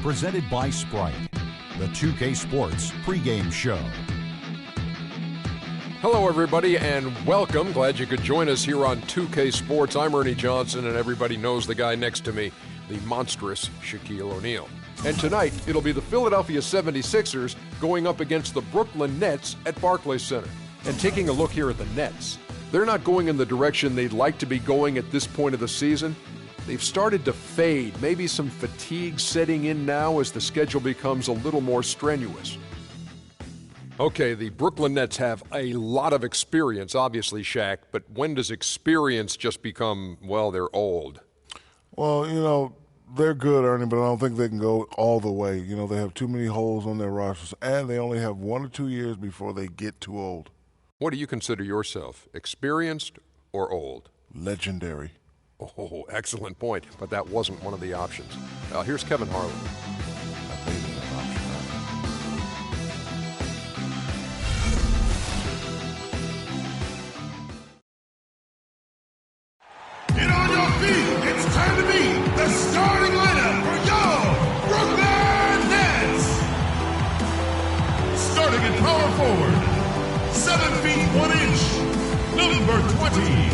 presented by Sprite, the 2K Sports pregame show. Hello, everybody, and welcome. Glad you could join us here on 2K Sports. I'm Ernie Johnson, and everybody knows the guy next to me, the monstrous Shaquille O'Neal. And tonight, it'll be the Philadelphia 76ers going up against the Brooklyn Nets at Barclays Center. And taking a look here at the Nets, they're not going in the direction they'd like to be going at this point of the season. They've started to fade, maybe some fatigue setting in now as the schedule becomes a little more strenuous. Okay, the Brooklyn Nets have a lot of experience, obviously, Shaq, but when does experience just become, well, they're old? Well, you know, they're good, Ernie, but I don't think they can go all the way. You know, they have too many holes on their rosters, and they only have 1 or 2 years before they get too old. What do you consider yourself, experienced or old? Legendary. Oh, excellent point, but that wasn't one of the options. Here's Kevin Harlan. Get on your feet! It's time to meet the starting lineup for your Brooklyn Nets! Starting at power forward, 7 feet 1 inch, number 20.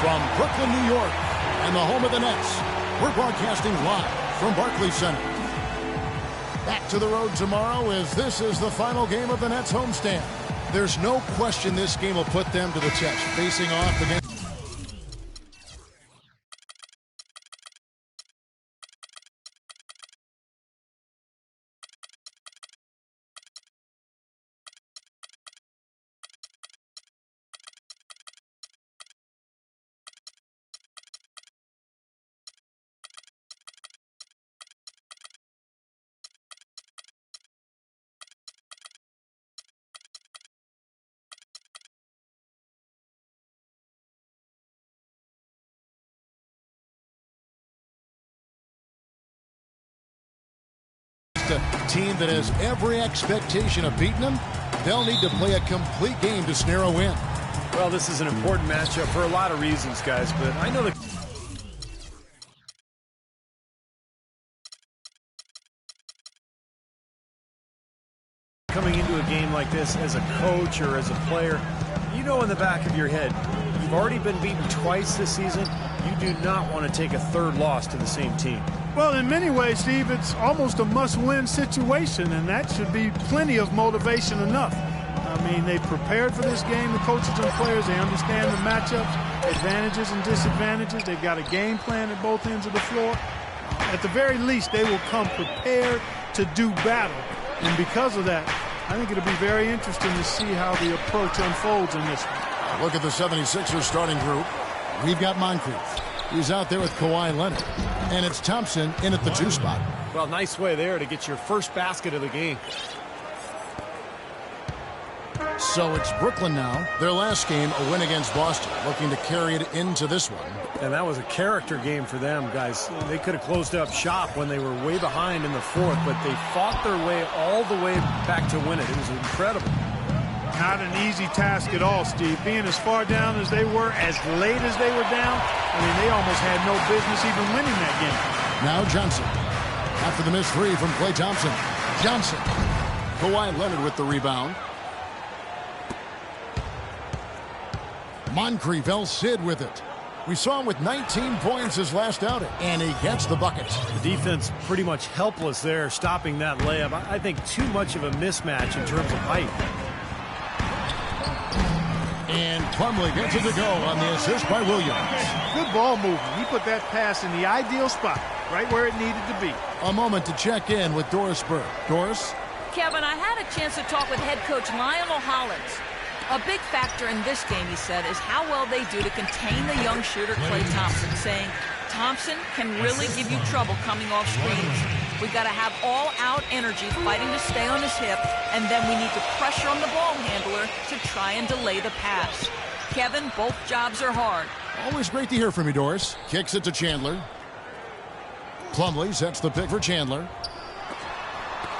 From Brooklyn, New York, and the home of the Nets, we're broadcasting live from Barclays Center. Back to the road tomorrow as this is the final game of the Nets homestand. There's no question this game will put them to the test, facing off against... a team that has every expectation of beating them. They'll need to play a complete game to snare a win. Well, this is an important matchup for a lot of reasons, guys, but I know the... Coming into a game like this as a coach or as a player, you know in the back of your head, you've already been beaten twice this season. You do not want to take a third loss to the same team. Well, in many ways, Steve, it's almost a must-win situation, and that should be plenty of motivation enough. I mean, they've prepared for this game, the coaches and players. They understand the matchups, advantages and disadvantages. They've got a game plan at both ends of the floor. At the very least, they will come prepared to do battle. And because of that, I think it'll be very interesting to see how the approach unfolds in this one. Look at the 76ers starting group. We've got Moncrief. He's out there with Kawhi Leonard. And it's Thompson in at the 2 spot. Well, nice way there to get your first basket of the game. So it's Brooklyn now. Their last game, a win against Boston, looking to carry it into this one. And that was a character game for them, guys. They could have closed up shop when they were way behind in the fourth, but they fought their way all the way back to win it. It was incredible. Not an easy task at all, Steve. Being as far down as they were, as late as they were down, I mean, they almost had no business even winning that game. Now Johnson. After the missed 3 from Klay Thompson. Johnson. Kawhi Leonard with the rebound. Moncrief El Cid with it. We saw him with 19 points his last outing, and he gets the bucket. The defense pretty much helpless there, stopping that layup. I think too much of a mismatch in terms of height. And Plumlee gets it to go on the assist by Williams. Good ball movement. He put that pass in the ideal spot, right where it needed to be. A moment to check in with Doris Burke. Doris? Kevin, I had a chance to talk with head coach Lionel Hollins. A big factor in this game, he said, is how well they do to contain the young shooter Klay Thompson, saying Thompson can really give you trouble coming off screens. We got to have all-out energy fighting to stay on his hip, and then we need to pressure on the ball handler to try and delay the pass. Kevin, both jobs are hard. Always great to hear from you, Doris. Kicks it to Chandler. Plumlee sets the pick for Chandler.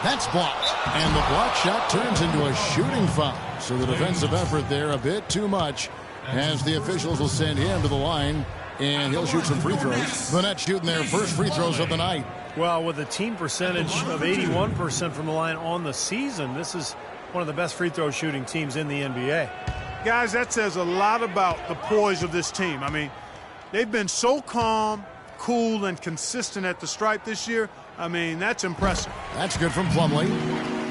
That's blocked. And the block shot turns into a shooting foul. So the defensive effort there a bit too much, as the officials will send him to the line And he'll shoot some free throws. The Nets shooting their first free throws of the night. Well, with a team percentage of 81% from the line on the season, this is one of the best free throw shooting teams in the NBA. Guys, that says a lot about the poise of this team. I mean, they've been so calm, cool, and consistent at the stripe this year. I mean, that's impressive. That's good from Plumlee.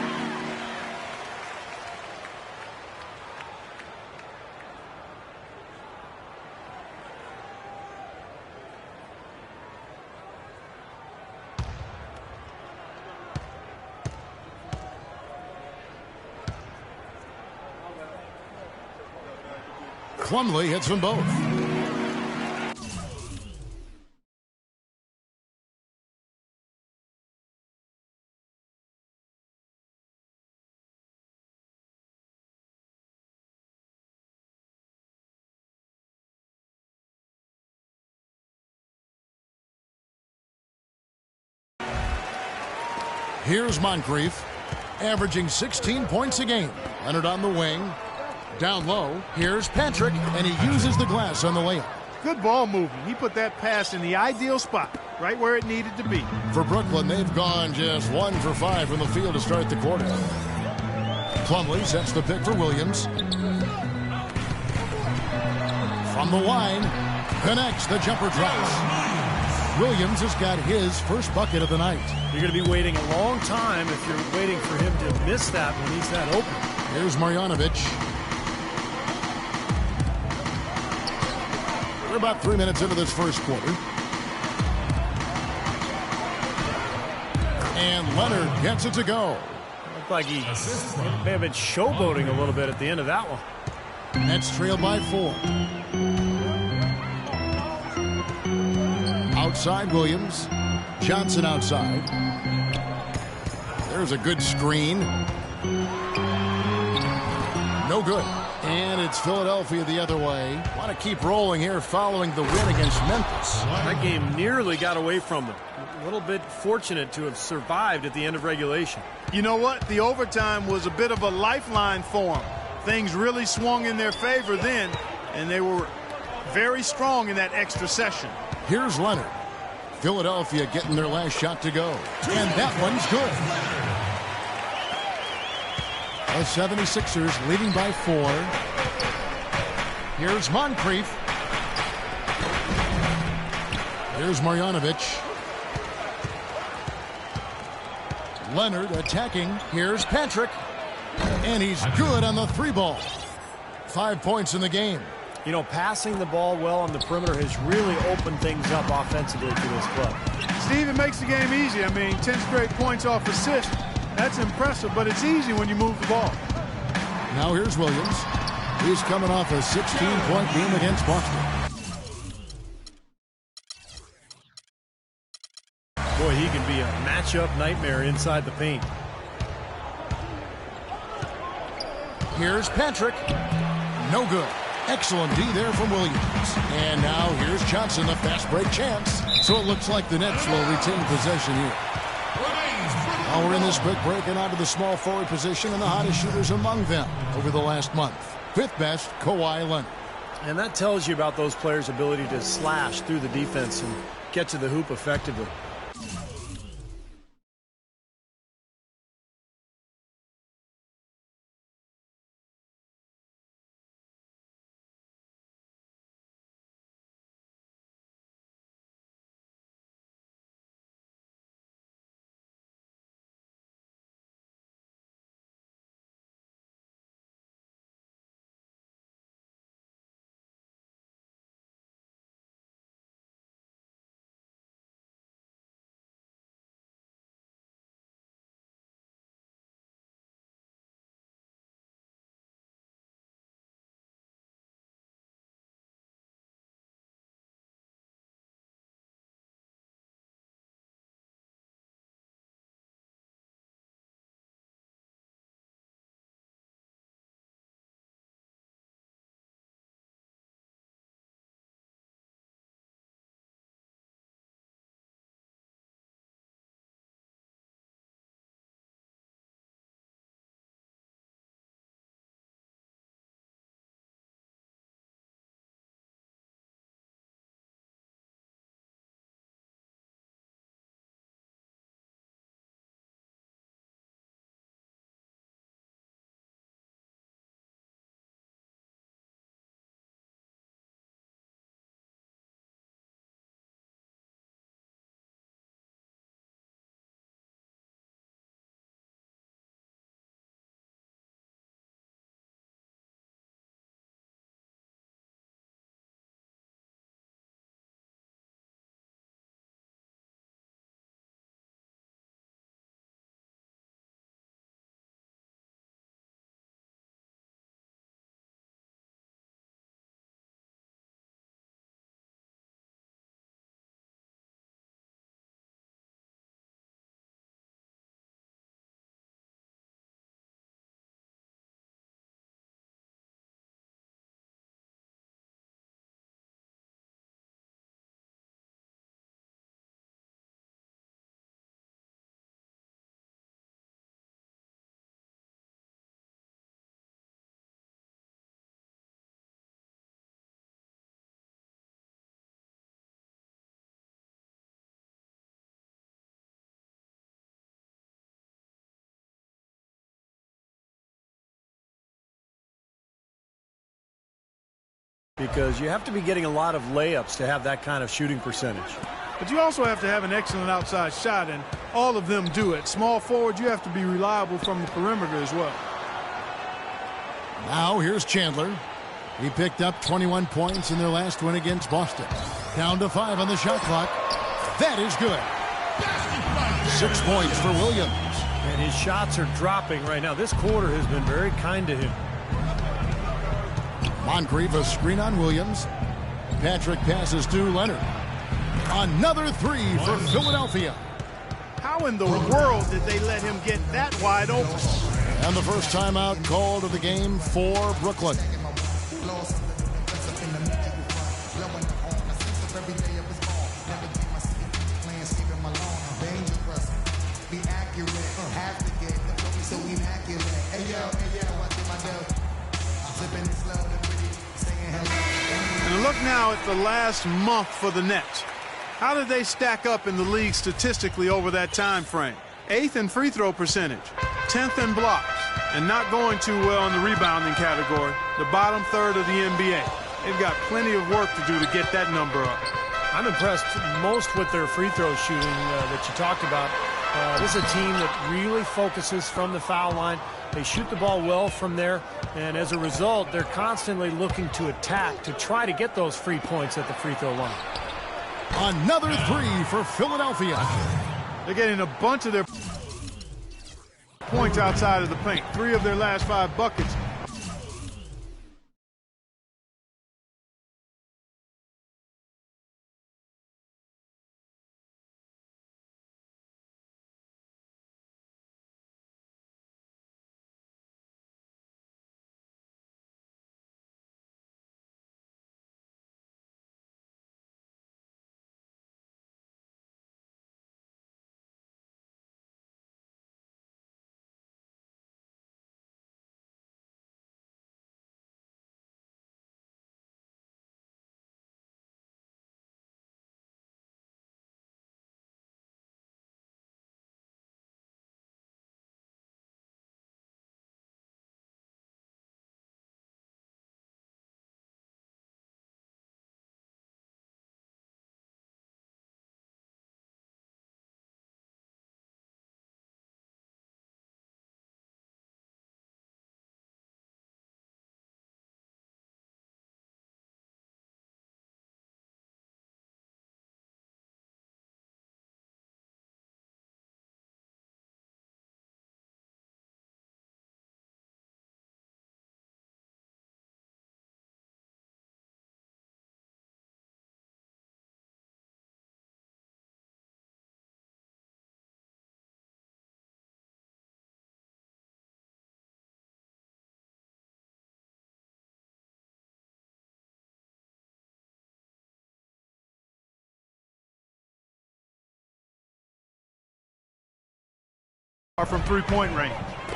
Plumlee hits them both. Here's Moncrief, averaging 16 points a game. Leonard on the wing. Down low, here's Patrick, and he uses the glass on the layup. Good ball movement. He put that pass in the ideal spot, right where it needed to be. For Brooklyn, they've gone just 1 for 5 from the field to start the quarter. Plumlee sets the pick for Williams. From the line, connects, the jumper drops. Williams has got his first bucket of the night. You're going to be waiting a long time if you're waiting for him to miss that when he's that open. Here's Marjanovic. We're about 3 minutes into this first quarter. And Leonard gets it to go. Looked like he may have been showboating a little bit at the end of that one. Nets trailed by 4. Outside Williams. Johnson outside. There's a good screen. No good. And it's Philadelphia the other way. Want to keep rolling here following the win against Memphis. That game nearly got away from them. A little bit fortunate to have survived at the end of regulation. You know what? The overtime was a bit of a lifeline for them. Things really swung in their favor then, and they were very strong in that extra session. Here's Leonard. Philadelphia getting their last shot to go. And that one's good. The 76ers leading by 4. Here's Moncrief. Here's Marjanovic. Leonard attacking. Here's Patrick. And he's good on the 3-ball. 5 points in the game. You know, passing the ball well on the perimeter has really opened things up offensively for this club. Steve, it makes the game easy. I mean, 10 straight points off assist. That's impressive, but it's easy when you move the ball. Now here's Williams. He's coming off a 16-point game against Boston. Boy, he can be a matchup nightmare inside the paint. Here's Patrick. No good. Excellent D there from Williams. And now here's Johnson, the fast break chance. So it looks like the Nets will retain possession here. Now we're in this quick break and onto the small forward position and the hottest shooters among them over the last month. 5th best, Kawhi Leonard. And that tells you about those players' ability to slash through the defense and get to the hoop effectively. because you have to be getting a lot of layups to have that kind of shooting percentage. But you also have to have an excellent outside shot, and all of them do it. Small forward, you have to be reliable from the perimeter as well. Now here's Chandler. He picked up 21 points in their last win against Boston. Down to 5 on the shot clock. That is good. 6 points for Williams. And his shots are dropping right now. This quarter has been very kind to him. Moncrief, a screen on Williams. Patrick passes to Leonard. Another 3 for Philadelphia. How in the world did they let him get that wide open? And the first timeout called of the game for Brooklyn. And look now at the last month for the Nets. How did they stack up in the league statistically over that time frame? 8th in free throw percentage, 10th in blocks, and not going too well in the rebounding category, the bottom third of the NBA. They've got plenty of work to do to get that number up. I'm impressed most with their free throw shooting that you talked about. This is a team that really focuses from the foul line. They shoot the ball well from there, and as a result, they're constantly looking to attack to try to get those free points at the free throw line. Another 3 for Philadelphia. They're getting a bunch of their points outside of the paint. 3 of their last 5 buckets. From three-point range.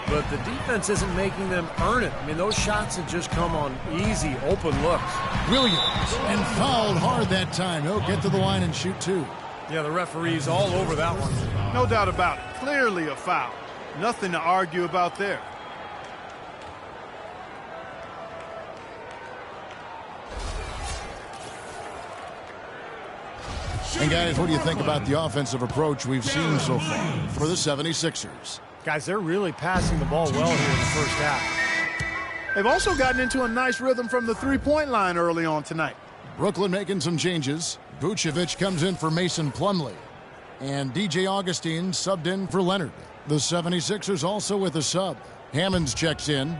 But the defense isn't making them earn it. I mean, those shots have just come on easy, open looks. Williams, and fouled hard that time. He'll get to the line and shoot 2. Yeah, the referee's all over that one. No doubt about it. Clearly a foul. Nothing to argue about there. And guys, what do you think about the offensive approach we've seen so far for the 76ers? Guys, they're really passing the ball well here in the first half. They've also gotten into a nice rhythm from the three-point line early on tonight. Brooklyn making some changes. Vucevic comes in for Mason Plumlee. And DJ Augustine subbed in for Leonard. The 76ers also with a sub. Hammonds checks in.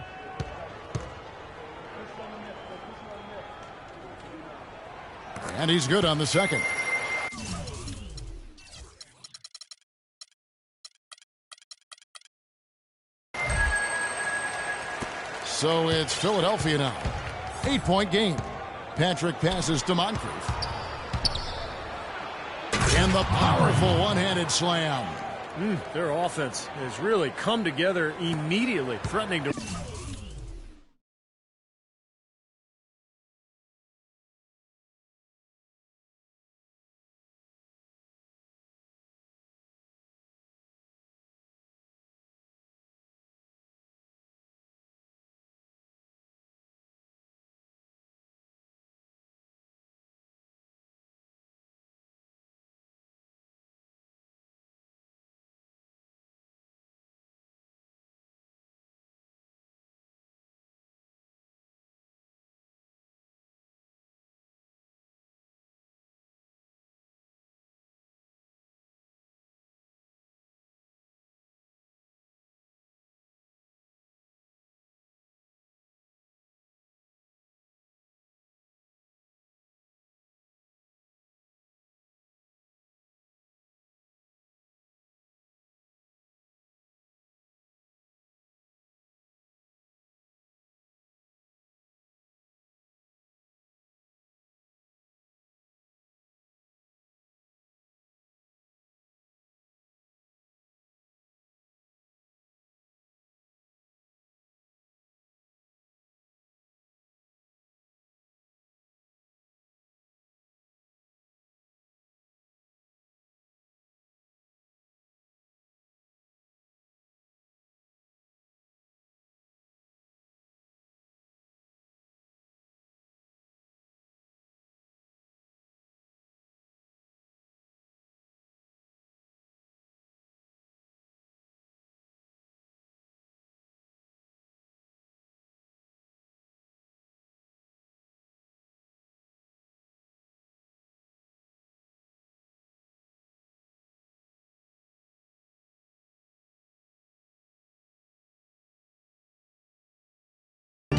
And he's good on the second. So it's Philadelphia now. 8-point game. Patrick passes to Moncrief. And the powerful one-handed slam. Their offense has really come together immediately, threatening to...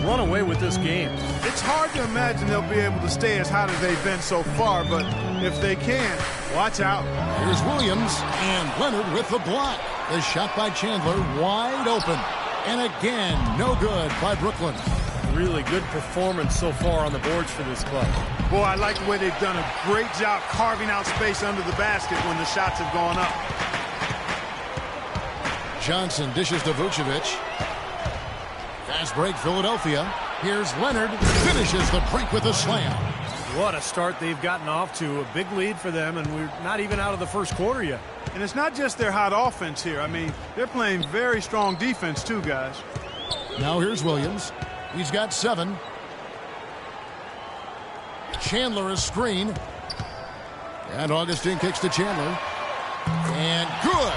run away with this game. It's hard to imagine they'll be able to stay as hot as they've been so far, but if they can, watch out. Here's Williams, and Leonard with the block. The shot by Chandler, wide open. And again, no good by Brooklyn. Really good performance so far on the boards for this club. Boy, I like the way they've done a great job carving out space under the basket when the shots have gone up. Johnson dishes to Vucevic. Fast break, Philadelphia. Here's Leonard. Finishes the break with a slam. What a start they've gotten off to. A big lead for them, and we're not even out of the first quarter yet. And it's not just their hot offense here. I mean, they're playing very strong defense too, guys. Now here's Williams. He's got 7. Chandler is screen. And Augustine kicks to Chandler. And good.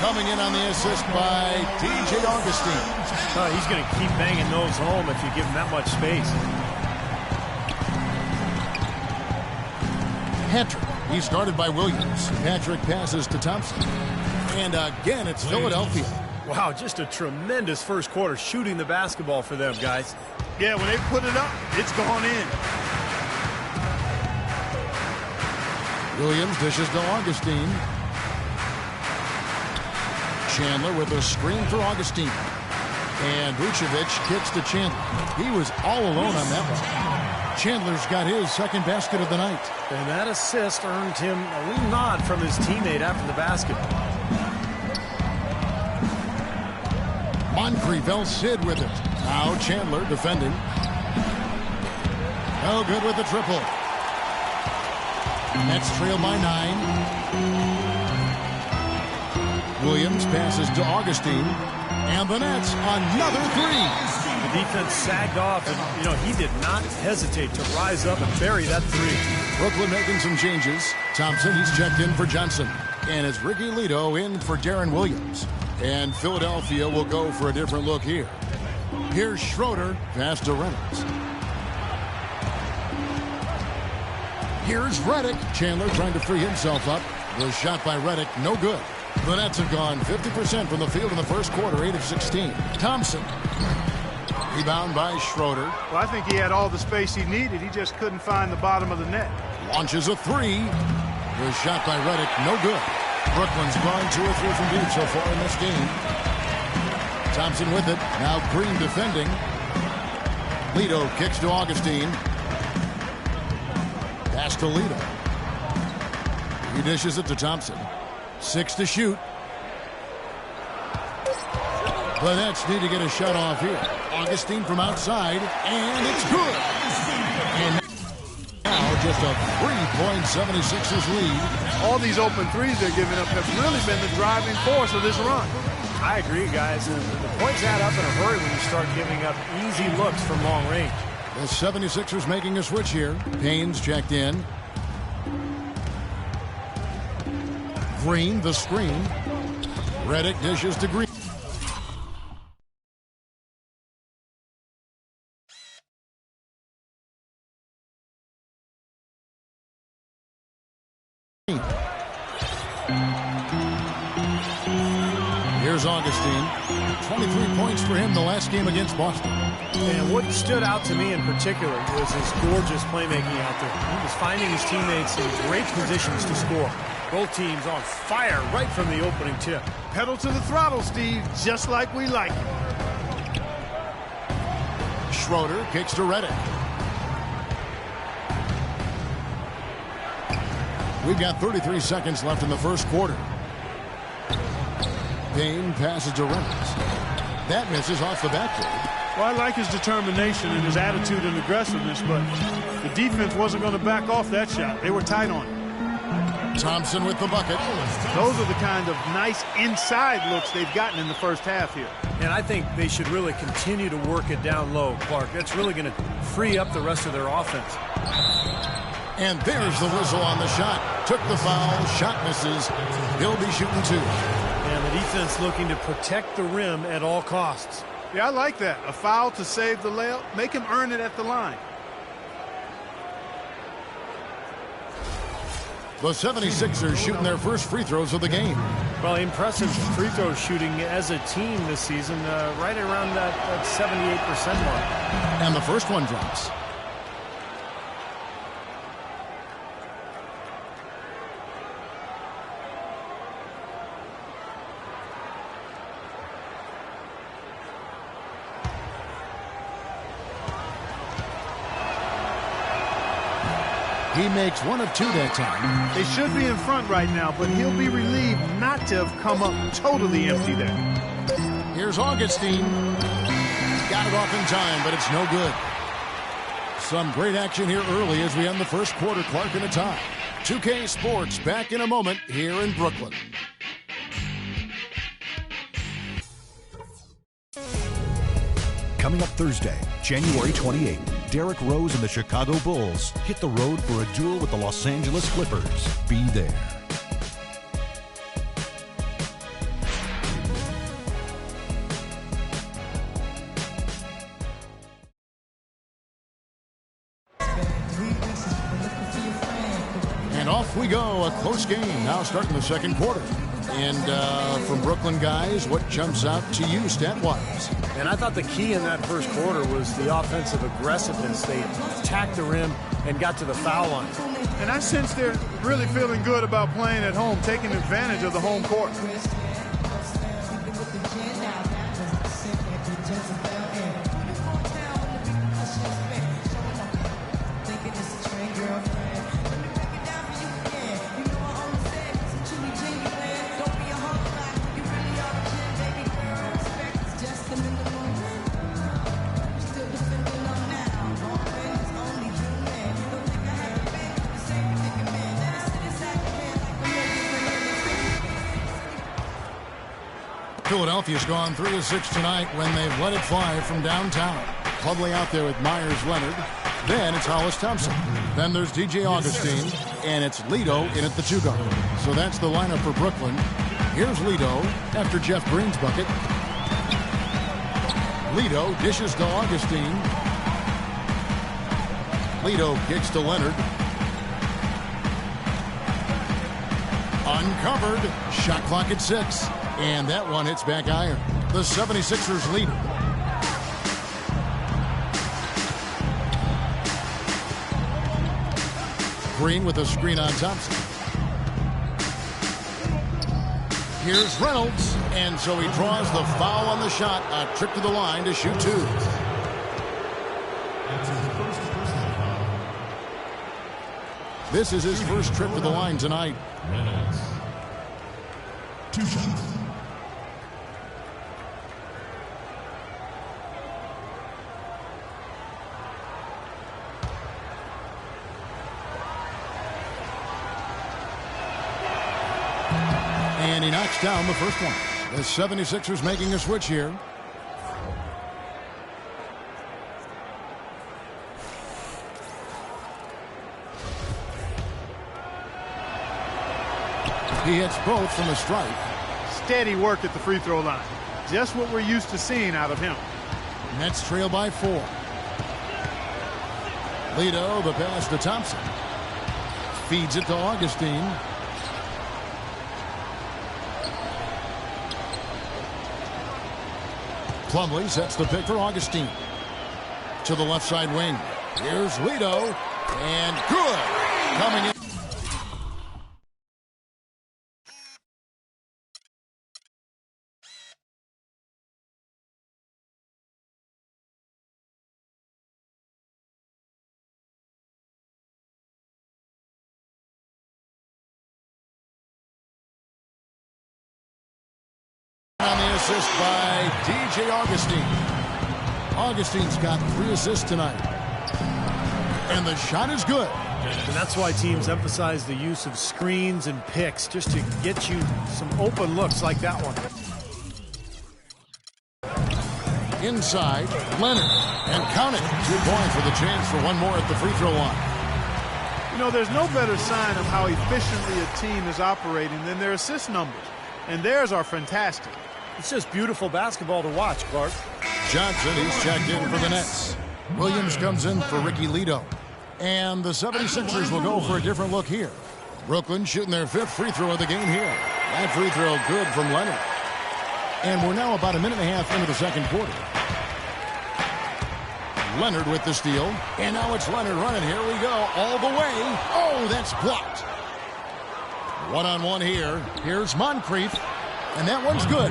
Coming in on the assist by DJ Augustine. He's going to keep banging those home if you give him that much space. Patrick. He started by Williams. Patrick passes to Thompson. And again, it's Philadelphia. Wow, just a tremendous first quarter shooting the basketball for them, guys. Yeah, when they put it up, it's gone in. Williams dishes to Augustine. Chandler with a screen for Augustine. And Vucevic kicks to Chandler. He was all alone on that one. Chandler's got his second basket of the night. And that assist earned him a little nod from his teammate after the basket. Moncrief El-Cid with it. Now Chandler defending. No good with the triple. Nets trail by 9. Williams passes to Augustine. And the Nets, another 3. The defense sagged off, and, he did not hesitate to rise up and bury that 3. Brooklyn making some changes. Thompson, he's checked in for Johnson. And it's Ricky Lito in for Darren Williams. And Philadelphia will go for a different look here. Here's Schroeder, pass to Reynolds. Here's Redick. Chandler trying to free himself up. The shot by Redick, no good. The Nets have gone 50% from the field in the first quarter, 8 of 16. Thompson. Rebound by Schroeder. Well, I think he had all the space he needed. He just couldn't find the bottom of the net. Launches a 3. The shot by Redick, no good. Brooklyn's gone 2 or 3 from deep so far in this game. Thompson with it. Now Green defending. Lito kicks to Augustine. Pass to Lito. He dishes it to Thompson. 6 to shoot. The Nets need to get a shot off here. Augustine from outside, and it's good. And now just a 3-point 76ers lead. All these open threes they're giving up have really been the driving force of this run. I agree, guys. And the points add up in a hurry when you start giving up easy looks from long range. The 76ers making a switch here. Payne's checked in. Green, the screen. Redick dishes to Green. Here's Augustine. 23 points for him the last game against Boston. And what stood out to me in particular was his gorgeous playmaking out there. He was finding his teammates in great positions to score. Both teams on fire right from the opening tip. Pedal to the throttle, Steve, just like we like it. Schroeder kicks to Redick. We've got 33 seconds left in the first quarter. Payne passes to Reynolds. That misses off the backboard. Well, I like his determination and his attitude and aggressiveness, but the defense wasn't going to back off that shot. They were tight on it. Thompson with the bucket. Those are the kind of nice inside looks they've gotten in the first half here. And I think they should really continue to work it down low, Clark. That's really going to free up the rest of their offense. And there's the whistle on the shot. Took the foul. Shot misses. He'll be shooting 2. And the defense looking to protect the rim at all costs. Yeah, I like that. A foul to save the layup. Make him earn it at the line. The 76ers shooting their first free throws of the game. Well, impressive free throw shooting as a team this season, right around that 78% mark. And the first one drops. He makes one of two that time. They should be in front right now, but he'll be relieved not to have come up totally empty there. Here's Augustine. Got it off in time, but it's no good. Some great action here early as we end the first quarter. Clark in a tie. 2K Sports back in a moment here in Brooklyn. Coming up Thursday, January 28th, Derrick Rose and the Chicago Bulls hit the road for a duel with the Los Angeles Clippers. Be there. And off we go, a close game now starting the second quarter. And from Brooklyn, guys, what jumps out to you stat-wise? And I thought the key in that first quarter was the offensive aggressiveness. They attacked the rim and got to the foul line. And I sense they're really feeling good about playing at home, taking advantage of the home court. Philadelphia's gone 3 of 6 tonight when they've let it fly from downtown. Clubley out there with Myers-Leonard. Then it's Hollis Thompson. Then there's DJ Augustine. And it's Lito in at the 2-guard. So that's the lineup for Brooklyn. Here's Lito after Jeff Green's bucket. Lito dishes to Augustine. Lito kicks to Leonard. Uncovered. Shot clock at 6. And that one hits back iron. The 76ers lead. Green with a screen on Thompson. Here's Reynolds. And so he draws the foul on the shot. A trip to the line to shoot 2. This is his first trip to the line tonight. 2 shots. And he knocks down the first one. The 76ers making a switch here. He hits both from the stripe. Steady work at the free throw line. Just what we're used to seeing out of him. Nets trail by 4. Lito, the pass to Thompson. Feeds it to Augustine. Plumlee sets the pick for Augustine. To the left side wing. Here's Lito. And good. Coming in. On the assist by DJ Augustine. Augustine's got 3 assists tonight. And the shot is good. And that's why teams emphasize the use of screens and picks, just to get you some open looks like that one. Inside, Leonard. And count it. 2 points with a chance for one more at the free throw line. You know, there's no better sign of how efficiently a team is operating than their assist numbers. And theirs are fantastic. It's just beautiful basketball to watch, Clark. Johnson, he's checked in for the Nets. Williams comes in for Ricky Lito. And the 76ers will go for a different look here. Brooklyn shooting their 5th free throw of the game here. That free throw good from Leonard. And we're now about a minute and a half into the second quarter. Leonard with the steal. And now it's Leonard running. Here we go. All the way. Oh, that's blocked. One-on-one here. Here's Moncrief. And that one's good.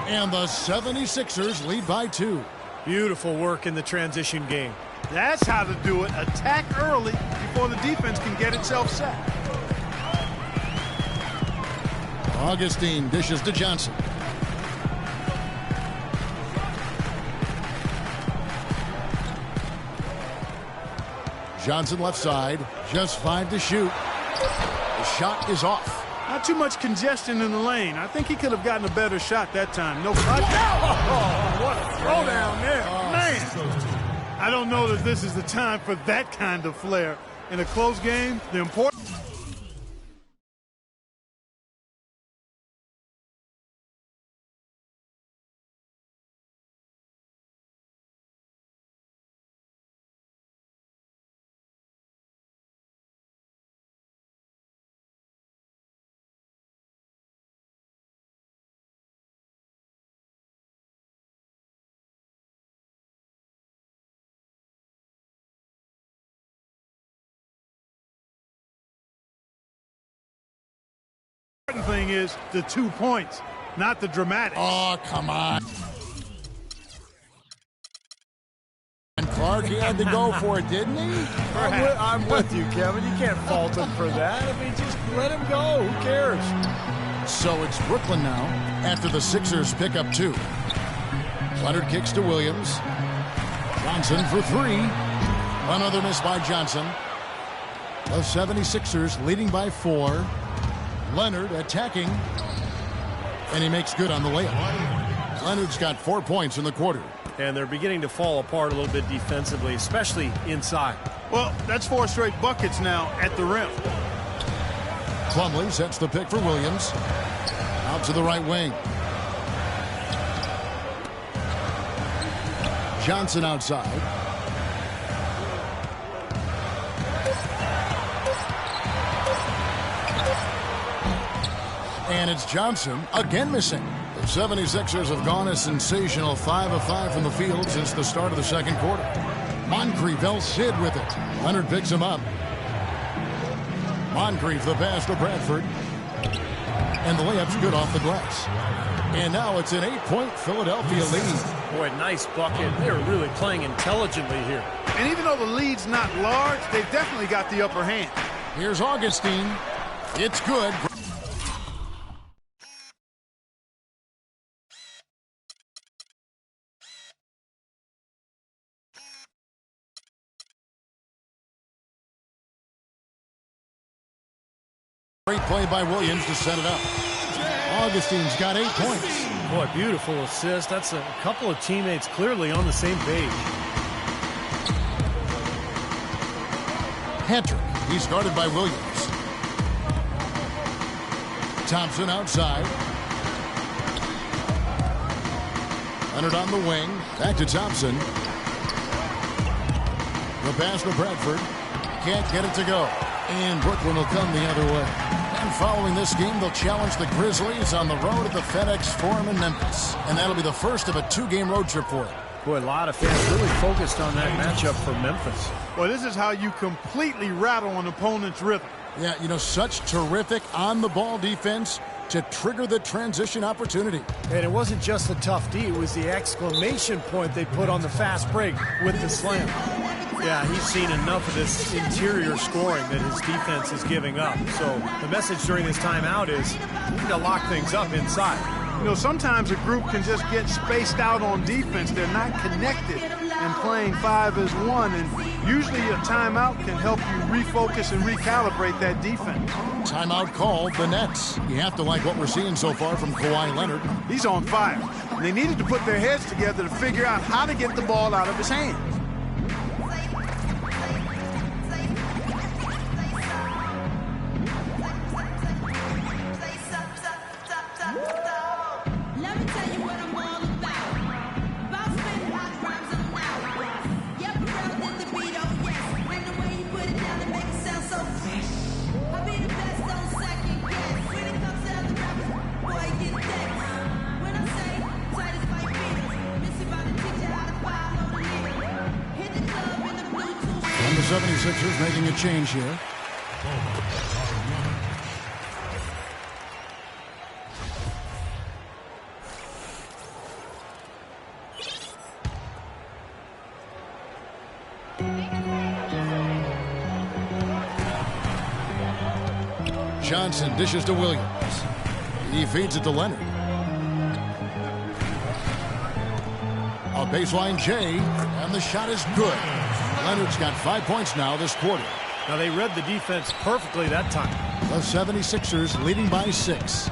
And the 76ers lead by 2. Beautiful work in the transition game. That's how to do it. Attack early before the defense can get itself set. Augustine dishes to Johnson. Johnson left side. Just 5 to shoot. The shot is off. Not too much congestion in the lane. I think he could have gotten a better shot that time. No contact. Oh, what a throw down there. Man, I don't know that this is the time for that kind of flair. In a close game, the important... thing is the 2 points, not the dramatics. Oh, come on. And Clark, he had to go for it, didn't he? I'm with you, Kevin. You can't fault him for that. I mean, just let him go. Who cares? So it's Brooklyn now after the Sixers pick up 2. Leonard kicks to Williams. Johnson for 3. Another miss by Johnson. The 76ers leading by 4. Leonard attacking, and he makes good on the layup. Leonard's got 4 points in the quarter. And they're beginning to fall apart a little bit defensively, especially inside. Well, that's 4 straight buckets now at the rim. Plumlee sets the pick for Williams. Out to the right wing. Johnson outside. And it's Johnson again missing. The 76ers have gone a sensational 5 of 5 from the field since the start of the second quarter. Moncrief El Cid with it. Leonard picks him up. Moncrief the pass to Bradford. And the layup's good off the glass. And now it's an 8-point Philadelphia lead. Boy, nice bucket. They're really playing intelligently here. And even though the lead's not large, they've definitely got the upper hand. Here's Augustine. It's good. Great play by Williams to set it up. Augustine's got 8 points. Boy, beautiful assist. That's a couple of teammates clearly on the same page. Hat-trick. He's guarded by Williams. Thompson outside. Leonard on the wing. Back to Thompson. The pass to Bradford. Can't get it to go. And Brooklyn will come the other way. And following this game, they'll challenge the Grizzlies on the road at the FedEx Forum in Memphis. And that'll be the first of a 2-game road trip for them. Boy, a lot of fans really focused on that matchup for Memphis. Well, this is how you completely rattle an opponent's rhythm. Yeah, you know, such terrific on-the-ball defense to trigger the transition opportunity. And it wasn't just the tough D, it was the exclamation point they put on the fast break with the slam. Yeah, he's seen enough of this interior scoring that his defense is giving up. So the message during this timeout is we need to lock things up inside. You know, sometimes a group can just get spaced out on defense. They're not connected and playing 5 as 1. And usually a timeout can help you refocus and recalibrate that defense. Timeout called the Nets. You have to like what we're seeing so far from Kawhi Leonard. He's on fire. They needed to put their heads together to figure out how to get the ball out of his hands. 76ers making a change here. Johnson dishes to Williams. He feeds it to Leonard. A baseline J, and the shot is good. Leonard's got 5 points now this quarter. Now they read the defense perfectly that time. The 76ers leading by 6.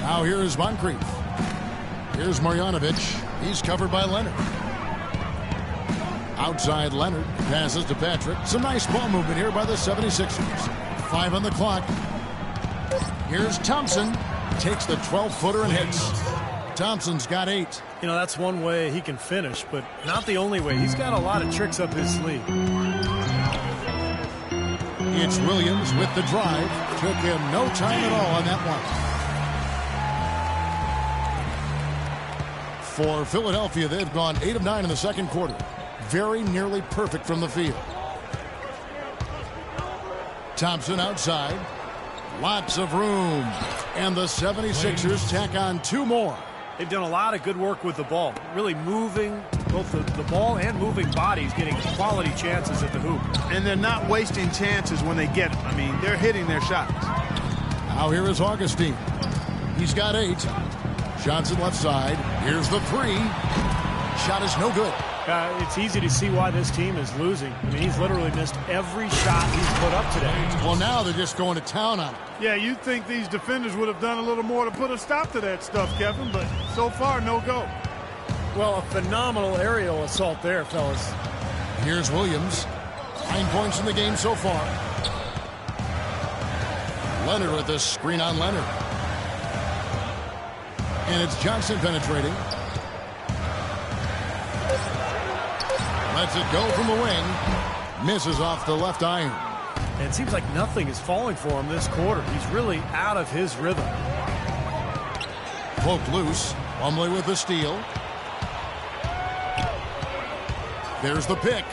Now here is Moncrief. Here's Marjanovic. He's covered by Leonard. Outside Leonard passes to Patrick. Some nice ball movement here by the 76ers. 5 on the clock. Here's Thompson. Takes the 12-footer and hits. Thompson's got 8. You know, that's one way he can finish, but not the only way. He's got a lot of tricks up his sleeve. It's Williams with the drive. Took him no time at all on that one. For Philadelphia, they've gone 8 of 9 in the second quarter. Very nearly perfect from the field. Thompson outside. Lots of room. And the 76ers tack on 2 more. They've done a lot of good work with the ball. Really moving both the ball and moving bodies, getting quality chances at the hoop. And they're not wasting chances when they get them. I mean, they're hitting their shots. Now here is Augustine. He's got 8. Johnson left side. Here's the 3. Shot is no good. It's easy to see why this team is losing. I mean, he's literally missed every shot he's put up today. Well, now they're just going to town on him. Yeah, you'd think these defenders would have done a little more to put a stop to that stuff, Kevin, but so far, no go. Well, a phenomenal aerial assault there, fellas. Here's Williams. 9 points in the game so far. Leonard with this screen on Leonard. And it's Johnson penetrating. Lets it go from the wing. Misses off the left iron. And it seems like nothing is falling for him this quarter. He's really out of his rhythm. Poked loose. Plumlee with the steal. There's the pick.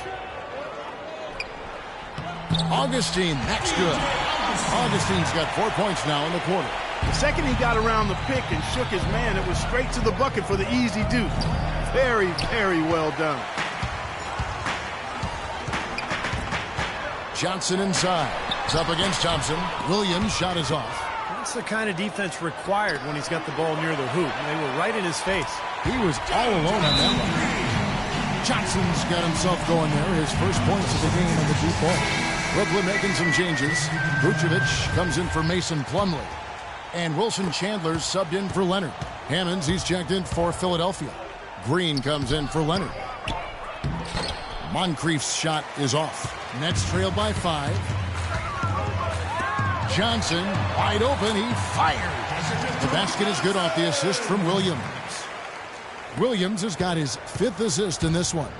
Augustine, that's good. Augustine's got 4 points now in the quarter. The second he got around the pick and shook his man, it was straight to the bucket for the easy deuce. Very, very well done. Johnson inside. It's up against Thompson. Williams' shot is off. That's the kind of defense required when he's got the ball near the hoop. They were right in his face. He was all alone on that one. Johnson's got himself going there. His first points of the game on the deep ball. Brooklyn making some changes. Vucevic comes in for Mason Plumlee. And Wilson Chandler's subbed in for Leonard. Hammonds, he's checked in for Philadelphia. Green comes in for Leonard. Moncrief's shot is off. Nets trailed by 5. Johnson, wide open, he fired. The basket is good off the assist from Williams. Williams has got his 5th assist in this one.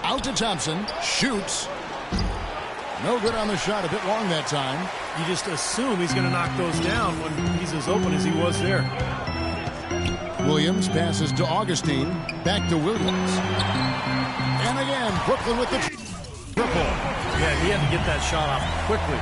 Out to Thompson, shoots. No good on the shot, a bit long that time. You just assume he's going to knock those down when he's as open as he was there. Williams passes to Augustine, back to Williams. And again, Brooklyn with the triple. Yeah, he had to get that shot off quickly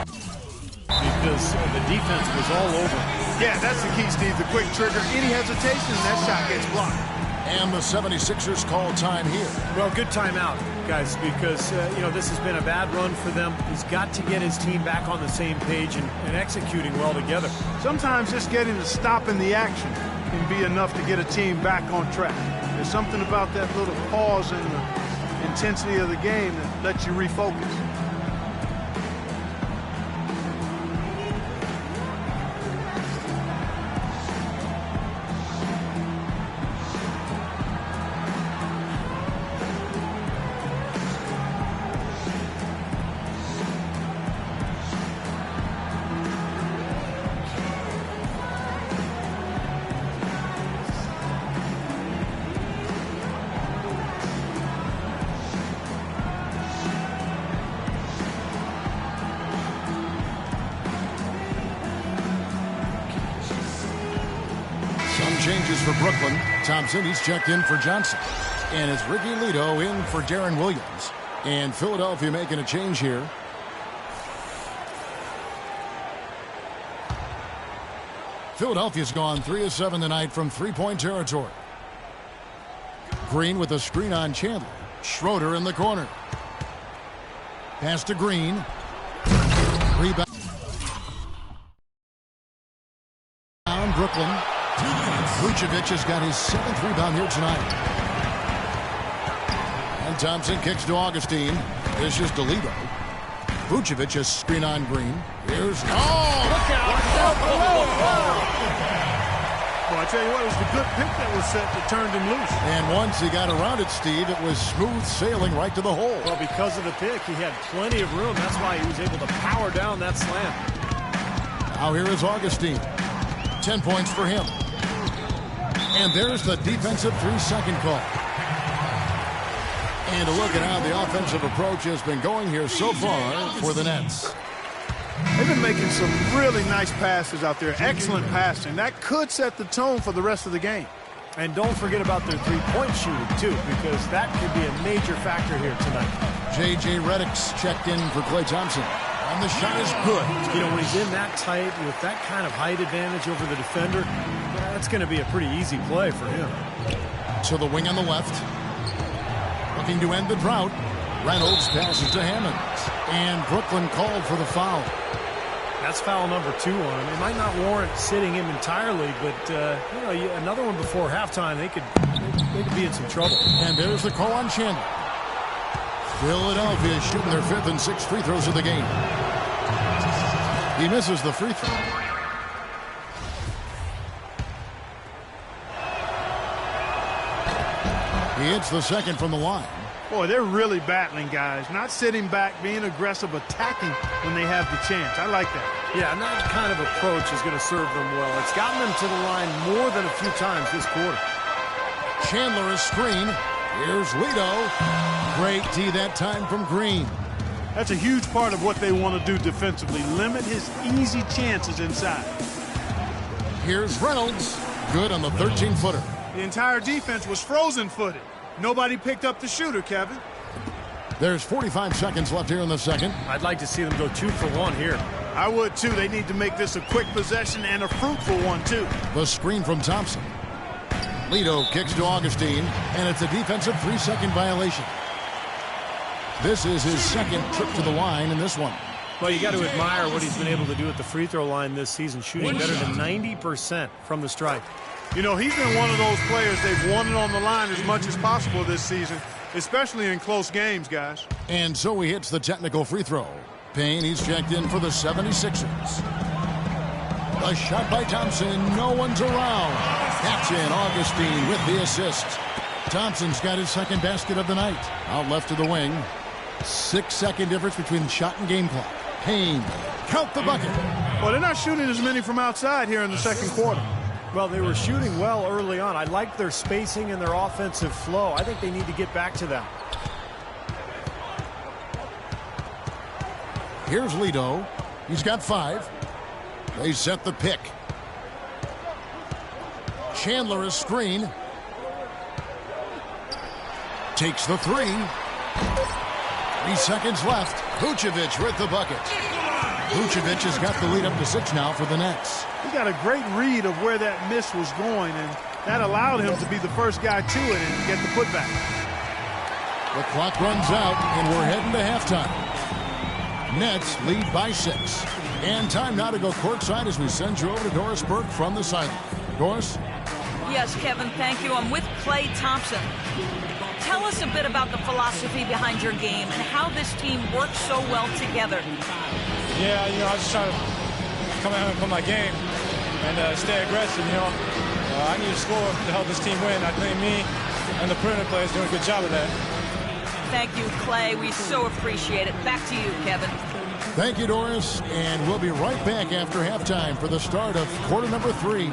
because the defense was all over. Yeah, that's the key, Steve. The quick trigger. Any hesitation, and that shot gets blocked. And the 76ers call time here. Well, good timeout, guys, because, you know, this has been a bad run for them. He's got to get his team back on the same page and executing well together. Sometimes just getting to stop in the action can be enough to get a team back on track. There's something about that little pause in the intensity of the game that lets you refocus. changes for Brooklyn. Thompson, he's checked in for Johnson. And it's Ricky Lito in for Darren Williams. And Philadelphia making a change here. Philadelphia's gone 3 of 7 tonight from three-point territory. Green with a screen on Chandler. Schroeder in the corner. Pass to Green. Rebound. Brooklyn. Vucevic has got his 7th rebound here tonight. And Thompson kicks to Augustine. This is DeLito. Vucevic has screen on Green. Here's... Oh! Look out! Well, I tell you what, it was the good pick that was set that turned him loose. And once he got around it, Steve, it was smooth sailing right to the hole. Well, because of the pick, he had plenty of room. That's why he was able to power down that slam. Now here is Augustine. 10 points for him. And there's the defensive 3-second call. And a look at how the offensive approach has been going here so far for the Nets. They've been making some really nice passes out there. Excellent passing. That could set the tone for the rest of the game. And don't forget about their three-point shooting, too, because that could be a major factor here tonight. J.J. Redick's checked in for Klay Thompson. And the shot is good. You know, when he's in that tight with that kind of height advantage over the defender, that's going to be a pretty easy play for him. To the wing on the left. Looking to end the drought. Reynolds passes to Hammond. And Brooklyn called for the foul. That's foul number 2 on him. It might not warrant sitting him entirely, but you know, another one before halftime, they could be in some trouble. And there's the call on Chandler. Philadelphia shooting their 5th and 6th free throws of the game. He misses the free throw. He hits the second from the line. Boy, they're really battling, guys. Not sitting back, being aggressive, attacking when they have the chance. I like that. Yeah, and that kind of approach is going to serve them well. It's gotten them to the line more than a few times this quarter. Chandler is screen. Here's Lito. Great D that time from Green. That's a huge part of what they want to do defensively. Limit his easy chances inside. Here's Reynolds. Good on the 13-footer. The entire defense was frozen-footed. Nobody picked up the shooter, Kevin. There's 45 seconds left here in the second. I'd like to see them go 2 for 1 here. I would, too. They need to make this a quick possession and a fruitful one, too. The screen from Thompson. Lito kicks to Augustine, and it's a defensive 3-second violation. This is his 2nd trip to the line in this one. Well, you got to admire what he's been able to do at the free throw line this season, shooting better than 90% from the stripe. You know, he's been one of those players they've wanted on the line as much as possible this season, especially in close games, guys. And so he hits the technical free throw. Payne, he's checked in for the 76ers. A shot by Thompson. No one's around. That's in. Augustine with the assist. Thompson's got his 2nd basket of the night. Out left to the wing. 6-second difference between shot and game clock. Payne, count the bucket. Well, they're not shooting as many from outside here in the second quarter. Well, they were shooting well early on. I like their spacing and their offensive flow. I think they need to get back to that. Here's Lito. He's got 5. They set the pick. Chandler is screen. Takes the 3. 3 seconds left. Vucevic with the bucket. Vucevic has got the lead up to 6 now for the Nets. He got a great read of where that miss was going, and that allowed him to be the first guy to it and get the putback. The clock runs out, and we're heading to halftime. Nets lead by 6. And time now to go courtside as we send you over to Doris Burke from the sideline. Doris? Yes, Kevin, thank you. I'm with Klay Thompson. Tell us a bit about the philosophy behind your game and how this team works so well together. Yeah, you know, I just try to come out and play my game and stay aggressive, you know. I need to score to help this team win. I think me and the perimeter players doing a good job of that. Thank you, Klay. We so appreciate it. Back to you, Kevin. Thank you, Doris. And we'll be right back after halftime for the start of quarter number 3.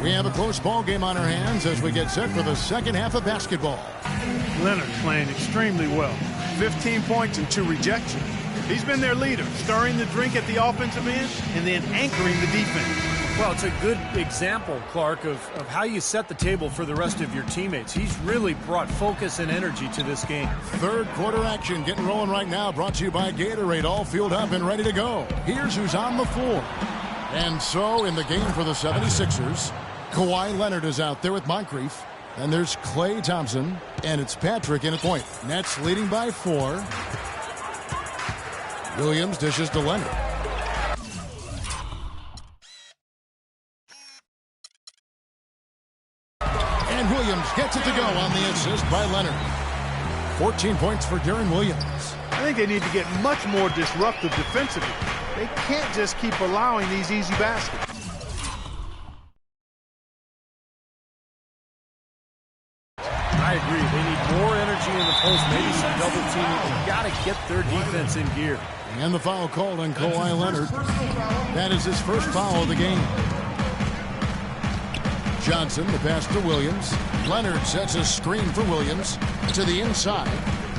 We have a close ball game on our hands as we get set for the second half of basketball. Leonard playing extremely well. 15 points and 2 rejections. He's been their leader, stirring the drink at the offensive end and then anchoring the defense. Well, it's a good example, Clark, of how you set the table for the rest of your teammates. He's really brought focus and energy to this game. Third quarter action getting rolling right now, brought to you by Gatorade, all fueled up and ready to go. Here's who's on the floor. And so in the game for the 76ers, Kawhi Leonard is out there with Moncrief. And there's Klay Thompson, and it's Patrick in a point. Nets leading by 4. Williams dishes to Leonard. And Williams gets it to go on the assist by Leonard. 14 points for Darren Williams. I think they need to get much more disruptive defensively. They can't just keep allowing these easy baskets. I agree. They need more energy in the post, maybe some double teaming. They've got to get their defense in gear. And the foul called on Kawhi Leonard. That is his first foul of the game. Johnson, the pass to Williams. Leonard sets a screen for Williams to the inside.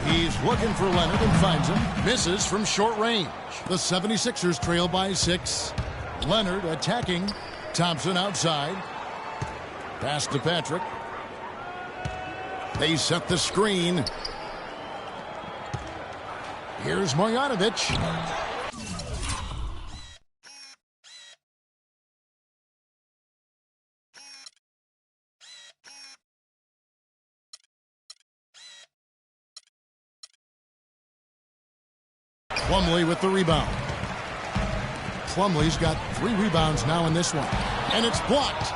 He's looking for Leonard and finds him. Misses from short range. The 76ers trail by 6. Leonard attacking. Thompson outside. Pass to Patrick. They set the screen. Here's Marjanovic. Plumlee with the rebound. Plumlee's got 3 rebounds now in this one. And it's blocked.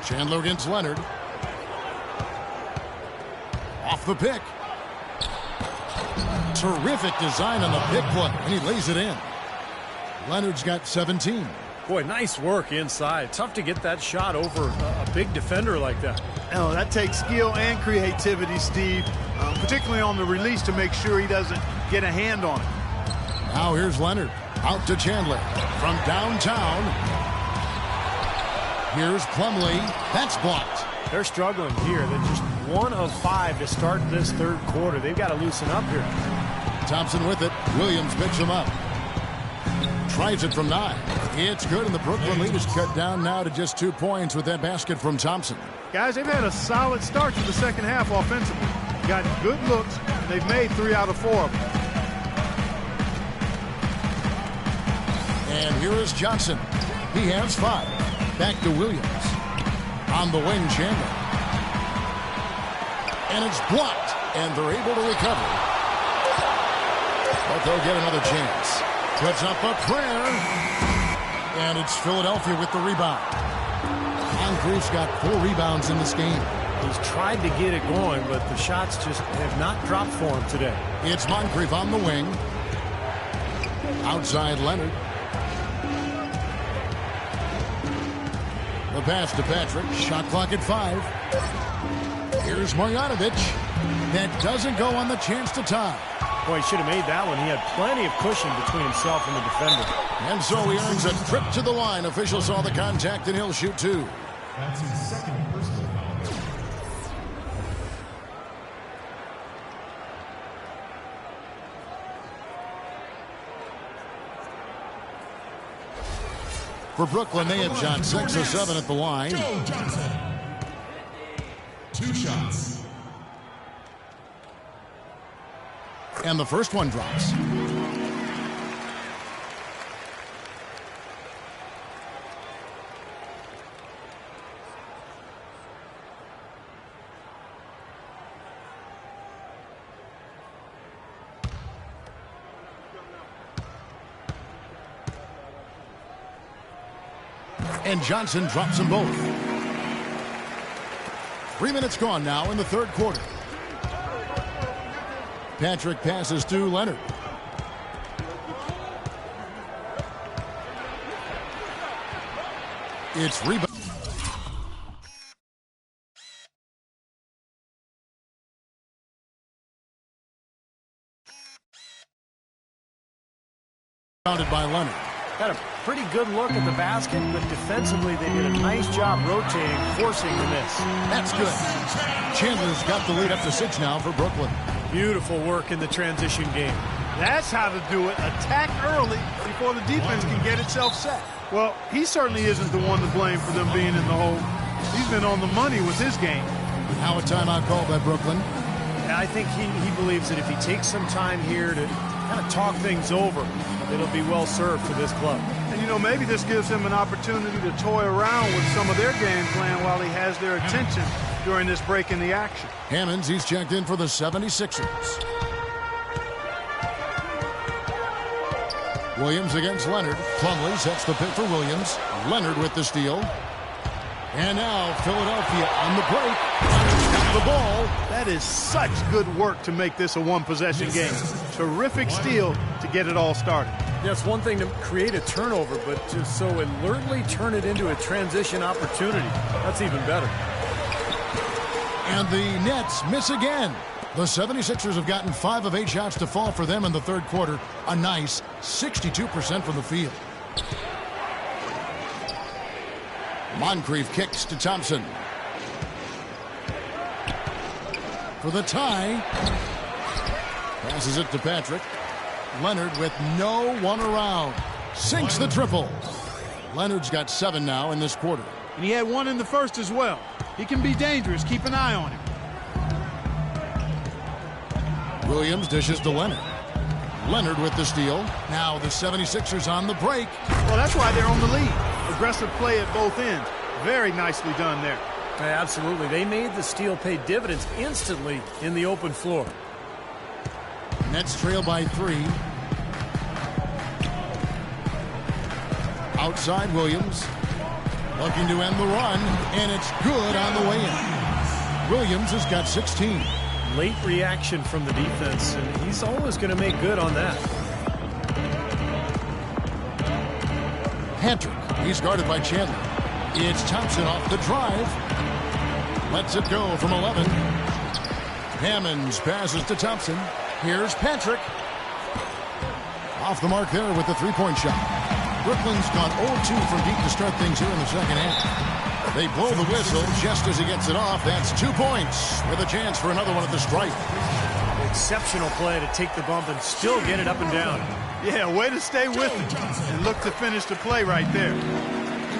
Chandler against Leonard. Off the pick. Terrific design on the pick play, and he lays it in. Leonard's got 17. Boy, nice work inside. Tough to get that shot over a big defender like that. Oh, that takes skill and creativity, Steve, particularly on the release to make sure he doesn't get a hand on it. Now here's Leonard. Out to Chandler. From downtown. Here's Plumlee. That's blocked. They're struggling here. They're just 1 of 5 to start this third quarter. They've got to loosen up here. Thompson with it. Williams picks him up. Tries it from 9. It's good, and the Brooklyn lead is cut down now to just 2 points with that basket from Thompson. Guys, they've had a solid start to the second half offensively. Got good looks, and they've made 3 out of 4 of them. And here is Johnson. He has 5. Back to Williams. On the wing, Chandler. And it's blocked, and they're able to recover. But they'll get another chance. Puts up a prayer. And it's Philadelphia with the rebound. Moncrief's got 4 rebounds in this game. He's tried to get it going, but the shots just have not dropped for him today. It's Moncrief on the wing. Outside Leonard. The pass to Patrick. Shot clock at 5. Here's Marjanovic. That doesn't go on the chance to tie. Boy, he should have made that one. He had plenty of cushion between himself and the defender. And so he earns a trip to the line. Official saw the contact, and he'll shoot 2. That's his second personal foul. For Brooklyn, they have shot 6 of 7 at the line. Joe Johnson. 2 shots. And the first one drops. And Johnson drops them both. 3 minutes gone now in the third quarter. Patrick passes to Leonard. It's rebound. Founded by Leonard. Got a pretty good look at the basket, but defensively they did a nice job rotating, forcing the miss. That's good. Chandler's got the lead up to 6 now for Brooklyn. Beautiful work in the transition game. That's how to do it. Attack early before the defense can get itself set. Well, he certainly isn't the one to blame for them being in the hole. He's been on the money with his game. Now a timeout called by Brooklyn. And I think he believes that if he takes some time here to kind of talk things over, it'll be well served for this club. And, you know, maybe this gives him an opportunity to toy around with some of their game plan while he has their attention during this break in the action. Hammonds, he's checked in for the 76ers. Williams against Leonard. Plumlee sets the pick for Williams. Leonard with the steal. And now Philadelphia on the break. Leonard's got the ball. That is such good work to make this a one-possession game. Terrific steal to get it all started. Yeah, it's one thing to create a turnover, but to so alertly turn it into a transition opportunity, that's even better. And the Nets miss again. The 76ers have gotten 5 of 8 shots to fall for them in the third quarter. A nice 62% from the field. Moncrief kicks to Thompson. For the tie. Passes it to Patrick. Leonard with no one around. Sinks the triple. Leonard's got 7 now in this quarter. And he had 1 in the first as well. He can be dangerous. Keep an eye on him. Williams dishes to Leonard. Leonard with the steal. Now the 76ers on the break. Well, that's why they're on the lead. Aggressive play at both ends. Very nicely done there. Absolutely. They made the steal pay dividends instantly in the open floor. Nets trail by 3. Outside Williams. Looking to end the run. And it's good on the way in. Williams has got 16. Late reaction from the defense, and he's always going to make good on that. Patrick, he's guarded by Chandler. It's Thompson off the drive. Lets it go from 11. Hammonds passes to Thompson. Here's Patrick. Off the mark there with the three-point shot. Brooklyn's gone 0-2 from deep to start things here in the second half. They blow the whistle just as he gets it off. That's 2 points with a chance for another one at the stripe. Exceptional play to take the bump and still get it up and down. Yeah, way to stay with it and look to finish the play right there.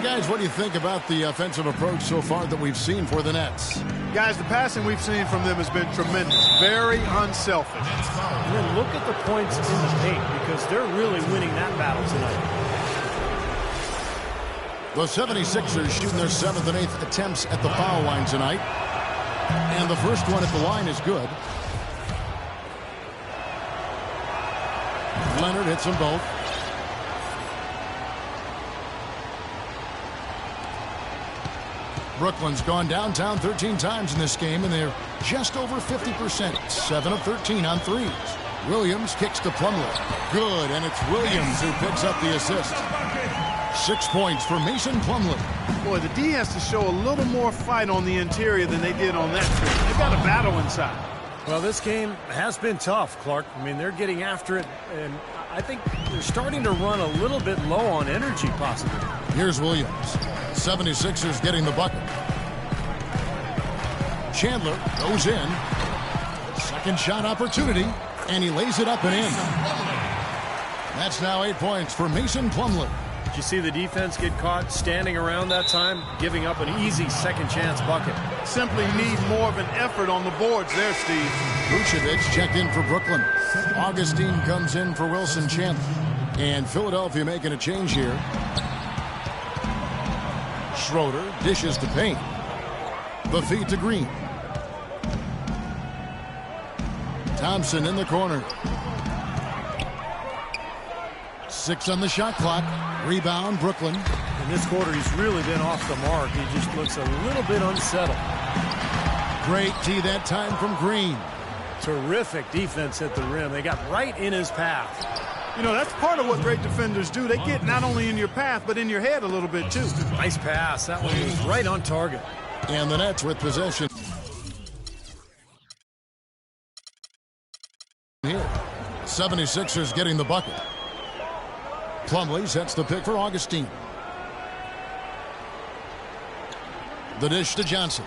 Guys, what do you think about the offensive approach so far that we've seen for the Nets? Guys, the passing we've seen from them has been tremendous. Very unselfish. And then look at the points in the paint because they're really winning that battle tonight. The 76ers shooting their 7th and 8th attempts at the foul line tonight. And the first one at the line is good. Leonard hits them both. Brooklyn's gone downtown 13 times in this game, and they're just over 50%. 7 of 13 on threes. Williams kicks to Plumlee. Good, and it's Williams who picks up the assist. 6 points for Mason Plumlee. Boy, the D has to show a little more fight on the interior than they did on that trip. They've got a battle inside. Well, this game has been tough, Clark. I mean, they're getting after it, and I think they're starting to run a little bit low on energy, possibly. Here's Williams. 76ers getting the bucket. Chandler goes in. Second shot opportunity, and he lays it up and in. That's now 8 points for Mason Plumlee. Did you see the defense get caught standing around that time, giving up an easy second chance bucket? Simply need more of an effort on the boards there, Steve. Vucevic checked in for Brooklyn. Augustine comes in for Wilson Chandler. And Philadelphia making a change here. Schroeder dishes to Payne. The feed to Green. Thompson in the corner. 6 on the shot clock. Rebound, Brooklyn. In this quarter, he's really been off the mark. He just looks a little bit unsettled. Great tee that time from Green. Terrific defense at the rim. They got right in his path. You know, that's part of what great defenders do. They get not only in your path, but in your head a little bit, too. Nice pass. That one was right on target. And the Nets with possession. Here, 76ers getting the bucket. Plumlee sets the pick for Augustine. The dish to Johnson.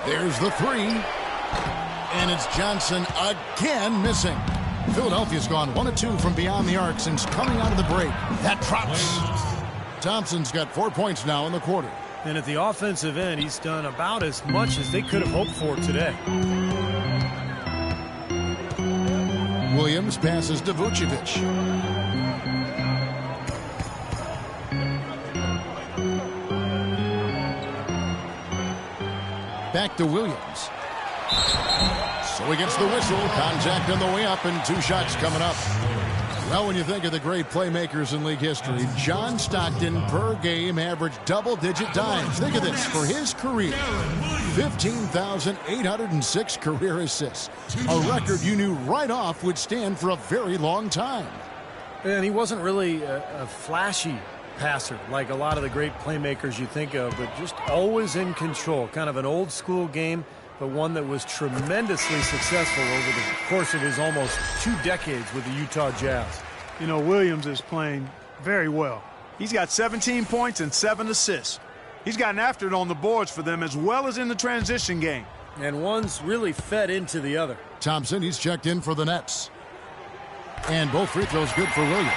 There's the three. And it's Johnson again missing. Philadelphia's gone 1 of 2 from beyond the arc since coming out of the break. That drops. Thompson's got 4 points now in the quarter. And at the offensive end, he's done about as much as they could have hoped for today. Williams passes to Vucevic. Back to Williams. So he gets the whistle. Contact on the way up and 2 shots coming up. Well, when you think of the great playmakers in league history, John Stockton per game averaged double-digit dimes. Think of this. For his career, 15,806 career assists. A record you knew right off would stand for a very long time. And he wasn't really a flashy passer like a lot of the great playmakers you think of, but just always in control. Kind of an old-school game, but one that was tremendously successful over the course of his almost 2 decades with the Utah Jazz. You know, Williams is playing very well. He's got 17 points and 7 assists. He's gotten after it on the boards for them as well as in the transition game. And one's really fed into the other. Thompson, he's checked in for the Nets. And both free throws good for Williams.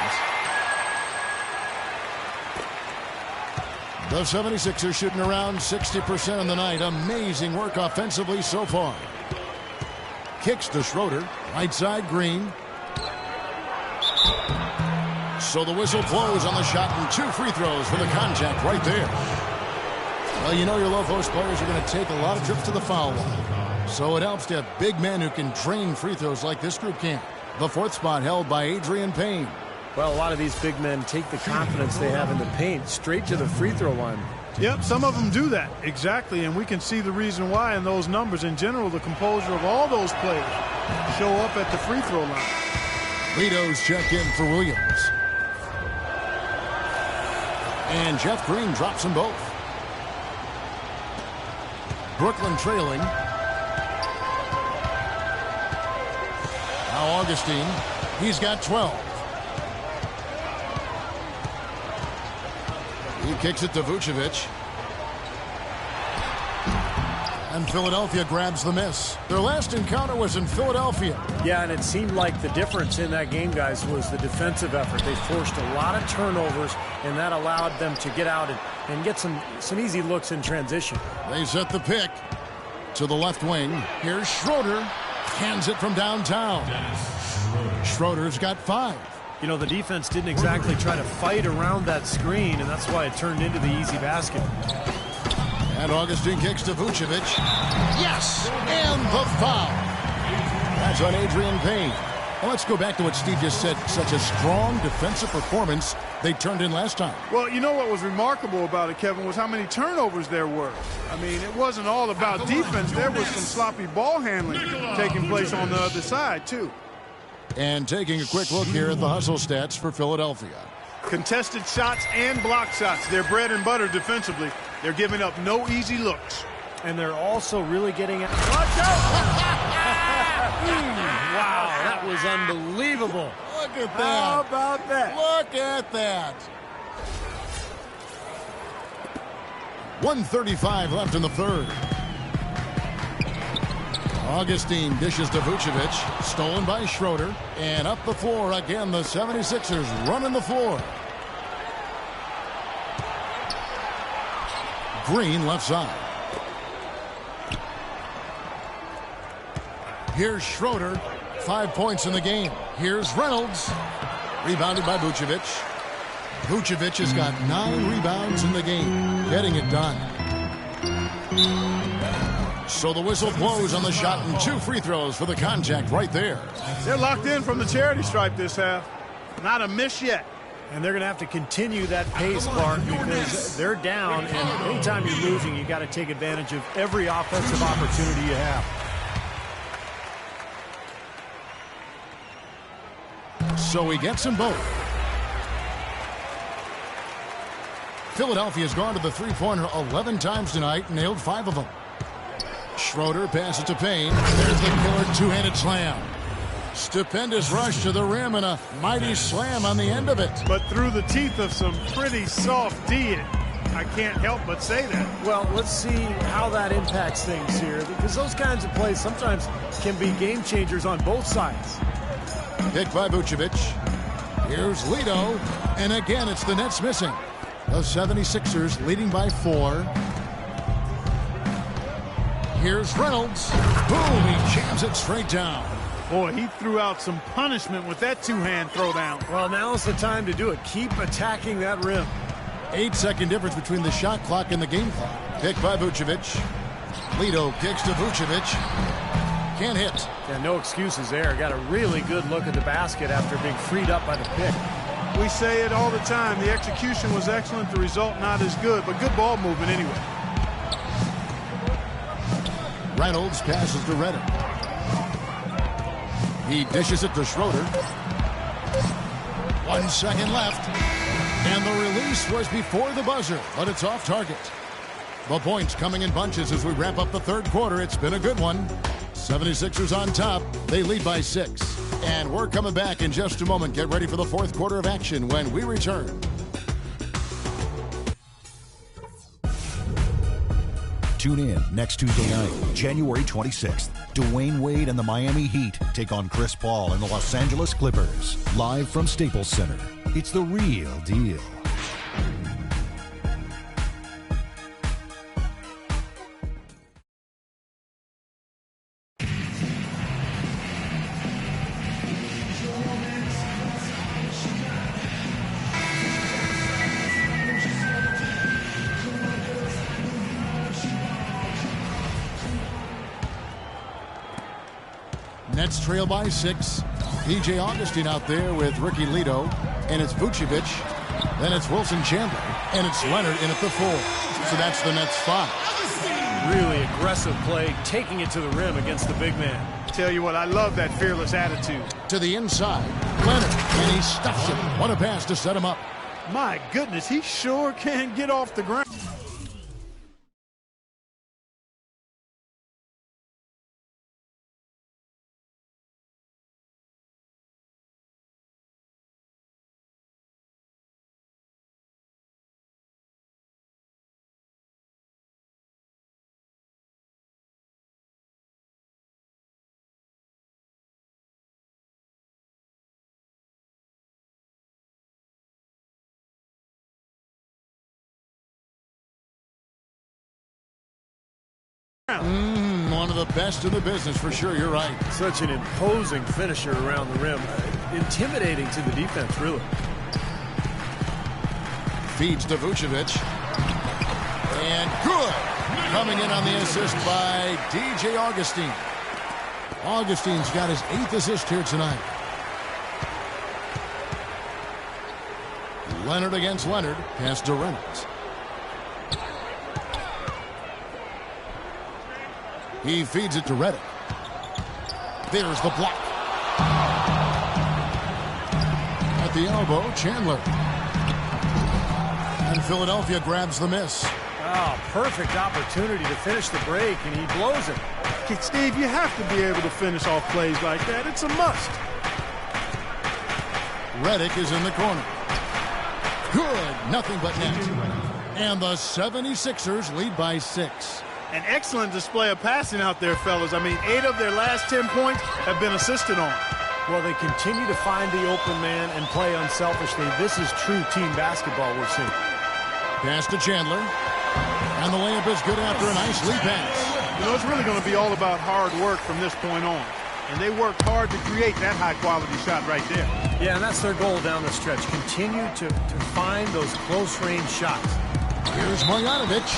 The 76ers shooting around 60% on the night. Amazing work offensively so far. Kicks to Schroeder. Right side, Green. So the whistle blows on the shot and 2 free throws for the contact right there. Well, you know your low post players are going to take a lot of trips to the foul line. So it helps to have big men who can drain free throws like this group can. The 4th spot held by Adrian Payne. Well, a lot of these big men take the confidence they have in the paint straight to the free throw line. Yep, some of them do that. Exactly, and we can see the reason why in those numbers. In general, the composure of all those players show up at the free throw line. Lito's check in for Williams. And Jeff Green drops them both. Brooklyn trailing. Now Augustine. He's got 12. He kicks it to Vucevic. And Philadelphia grabs the miss. Their last encounter was in Philadelphia. Yeah, and it seemed like the difference in that game, guys, was the defensive effort. They forced a lot of turnovers, and that allowed them to get out and get some easy looks in transition. They set the pick to the left wing. Here's Schroeder. Hands it from downtown. Schroeder's got 5. You know, the defense didn't exactly try to fight around that screen, and that's why it turned into the easy basket. And Augustine kicks to Vucevic. Yes! And the foul. That's on Adrian Payne. Well, let's go back to what Steve just said. Such a strong defensive performance they turned in last time. Well, you know what was remarkable about it, Kevin, was how many turnovers there were. I mean, it wasn't all about defense. There was some sloppy ball handling taking place on the other side, too. And taking a quick look here at the hustle stats for Philadelphia. Contested shots and block shots. They're bread and butter defensively. They're giving up no easy looks. And they're also really getting... Watch out! Wow, that was unbelievable. Look at that. How about that? Look at that. 1:35 left in the third. Augustine dishes to Vucevic. Stolen by Schroeder. And up the floor again, the 76ers running the floor. Green left side. Here's Schroeder. 5 points in the game. Here's Reynolds. Rebounded by Vucevic. Vucevic has got 9 rebounds in the game. Getting it done. So the whistle blows on the shot and 2 free throws for the contact right there. They're locked in from the charity stripe this half. Not a miss yet. And they're going to have to continue that pace, Bart, because they're down. And anytime you're losing, you got to take advantage of every offensive opportunity you have. So he gets them both. Philadelphia's gone to the three-pointer 11 times tonight, nailed 5 of them. Schroeder passes to Payne. There's the killer 2-handed slam. Stupendous rush to the rim and a mighty slam on the end of it. But through the teeth of some pretty soft D. I can't help but say that. Well, let's see how that impacts things here, because those kinds of plays sometimes can be game changers on both sides. Pick by Vucevic. Here's Lido, and again it's the Nets missing. The 76ers leading by 4. Here's Reynolds. Boom, he jams it straight down. Boy, he threw out some punishment with that two-hand throwdown. Well, now's the time to do it. Keep attacking that rim. 8-second difference between the shot clock and the game clock. Pick by Vucevic. Lido kicks to Vucevic. Can't hit. Yeah, no excuses there. Got a really good look at the basket after being freed up by the pick. We say it all the time. The execution was excellent. The result not as good, but good ball movement anyway. Reynolds passes to Reddick. He dishes it to Schroeder. 1 second left. And the release was before the buzzer, but it's off target. The points coming in bunches as we wrap up the third quarter. It's been a good one. 76ers on top. They lead by 6. And we're coming back in just a moment. Get ready for the fourth quarter of action when we return. Tune in next Tuesday night, January 26th. Dwayne Wade and the Miami Heat take on Chris Paul and the Los Angeles Clippers. Live from Staples Center. It's the real deal. Nets trail by 6. P.J. Augustine out there with Ricky Lido. And it's Vucevic. Then it's Wilson Chandler. And it's Leonard in at the 4. So that's the Nets 5. Really aggressive play, taking it to the rim against the big man. Tell you what, I love that fearless attitude. To the inside. Leonard. And he stuffs it. What a pass to set him up. My goodness, he sure can get off the ground. One of the best in the business for sure. You're right. Such an imposing finisher around the rim. Intimidating to the defense, really. Feeds to Vucevic. And good. Coming in on the assist by DJ Augustine. Augustine's got his 8th assist here tonight. Leonard against Leonard. Pass to Reynolds. He feeds it to Reddick. There's the block. At the elbow, Chandler. And Philadelphia grabs the miss. Oh, perfect opportunity to finish the break, and he blows it. Okay, Steve, you have to be able to finish off plays like that. It's a must. Reddick is in the corner. Good. Nothing but net. And the 76ers lead by 6. An excellent display of passing out there, fellas. I mean, 8 of their last 10 points have been assisted on. Well, they continue to find the open man and play unselfishly. This is true team basketball we're seeing. Pass to Chandler. And the layup is good after a nice lead pass. You know, it's really going to be all about hard work from this point on. And they worked hard to create that high-quality shot right there. Yeah, and that's their goal down the stretch. Continue to find those close-range shots. Here's Marjanovic.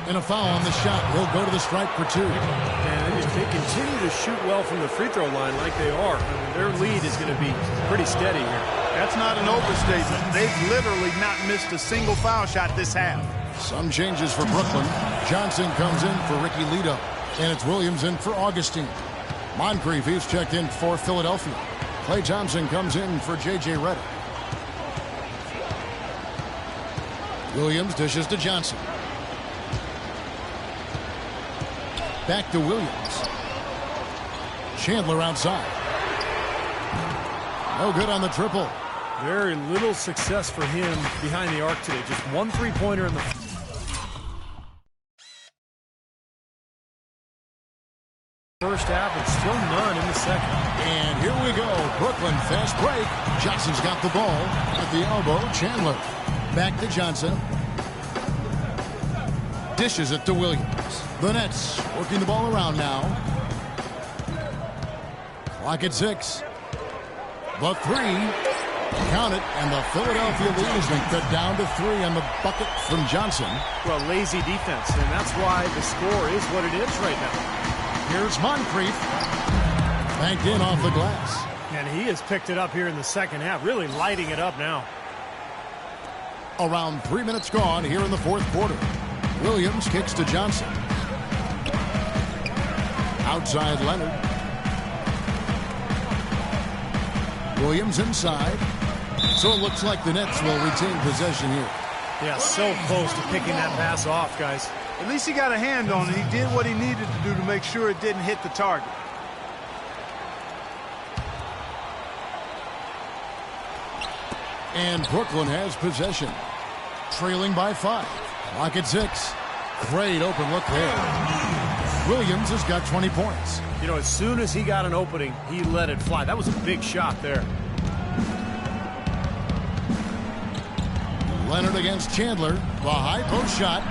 And a foul on the shot. He'll go to the stripe for 2. And if they continue to shoot well from the free throw line like they are, I mean, their lead is going to be pretty steady here. That's not an overstatement. They've literally not missed a single foul shot this half. Some changes for Brooklyn. Johnson comes in for Ricky Lido. And it's Williams in for Augustine. Moncrief is checked in for Philadelphia. Klay Thompson comes in for J.J. Redick. Williams dishes to Johnson. Back to Williams. Chandler outside. No good on the triple. Very little success for him behind the arc today. Just one three-pointer in the first half and still none in the second. And here we go. Brooklyn fast break. Johnson's got the ball at the elbow. Chandler back to Johnson. Dishes it to Williams. The Nets working the ball around now. Clock at 6. The three. Count it, and the Philadelphia lead has been cut down to 3 on the bucket from Johnson. Well, lazy defense, and that's why the score is what it is right now. Here's Moncrief. Banked in off the glass. And he has picked it up here in the second half, really lighting it up now. Around 3 minutes gone here in the fourth quarter. Williams kicks to Johnson. Outside Leonard. Williams inside. So it looks like the Nets will retain possession here. Yeah, so close to picking that pass off, guys. At least he got a hand on it. He did what he needed to do to make sure it didn't hit the target. And Brooklyn has possession. Trailing by 5. Clock at 6. Great open look there. Williams has got 20 points. You know, as soon as he got an opening, he let it fly. That was a big shot there. Leonard against Chandler. The high post shot.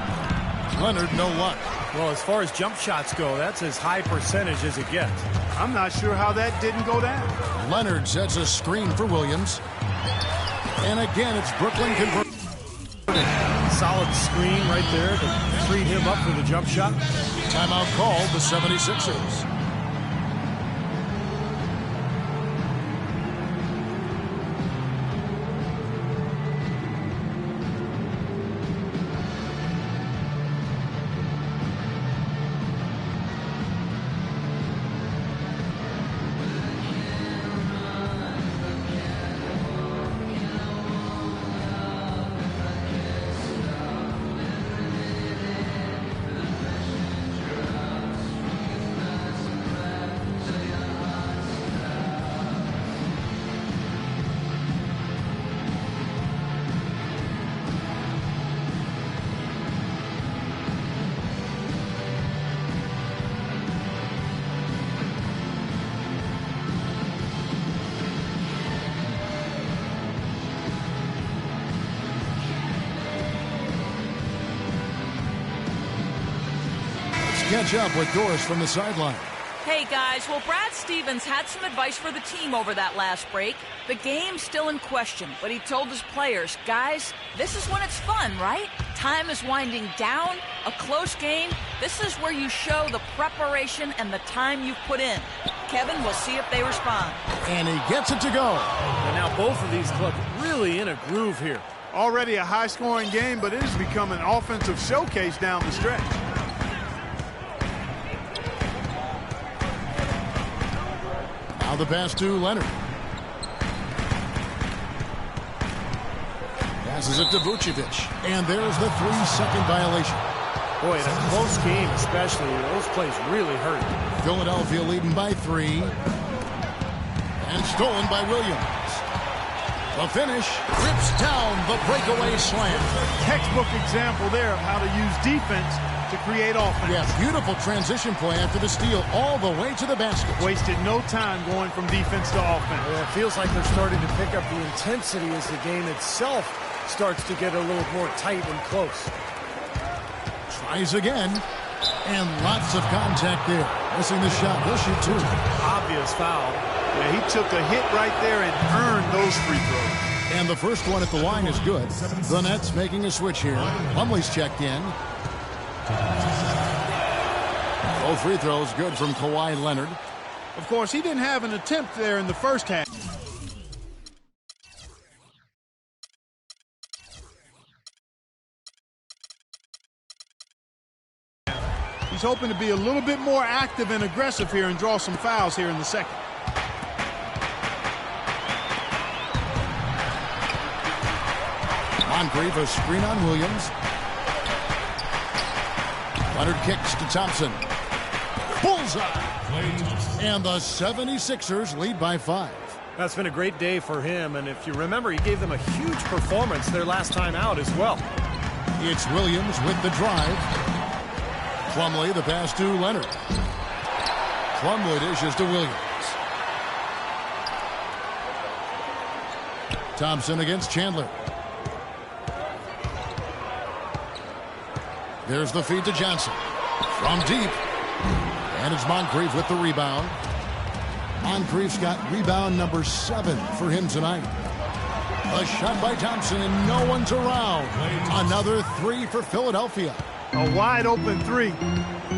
Leonard, no luck. Well, as far as jump shots go, that's as high percentage as it gets. I'm not sure how that didn't go down. Leonard sets a screen for Williams. And again, it's Brooklyn converting. Solid screen right there to freed him up for the jump shot. Timeout called the 76ers. Catch up with Doris from the sideline. Hey guys, well, Brad Stevens had some advice for the team over that last break. The game's still in question, but he told his players, guys, this is when it's fun, right? Time is winding down, a close game. This is where you show the preparation and the time you've put in. Kevin, we'll see if they respond. And he gets it to go. And now both of these clubs really in a groove here. Already a high-scoring game, but it has become an offensive showcase down the stretch. Now the pass to Leonard. Passes it to Vucevic. And there's the 3-second violation. Boy, in a close game especially, those plays really hurt. Philadelphia leading by 3. And stolen by Williams. The finish rips down the breakaway slam. Textbook example there of how to use defense to create offense. Yeah, beautiful transition play after the steal all the way to the basket. Wasted no time going from defense to offense. Yeah, it feels like they're starting to pick up the intensity as the game itself starts to get a little more tight and close. Tries again. And lots of contact there. Missing the shot. He'll shoot 2. Obvious foul. Yeah, he took a hit right there and earned those free throws. And the first one at the line is good. The Nets making a switch here. Plumlee's checked in. Both free throws good from Kawhi Leonard. Of course, he didn't have an attempt there in the first half. He's hoping to be a little bit more active and aggressive here and draw some fouls here in the second. Moncrief, a screen on Williams. Leonard kicks to Thompson. Bullseye. And the 76ers lead by 5. That's been a great day for him, and if you remember, he gave them a huge performance their last time out as well. It's Williams with the drive. Plumlee, the pass to Leonard. Plumlee dishes to Williams. Thompson against Chandler. There's the feed to Johnson. From deep. And it's Moncrief with the rebound. Moncrief's got rebound number 7 for him tonight. A shot by Thompson, and no one's around. Another 3 for Philadelphia. A wide open 3.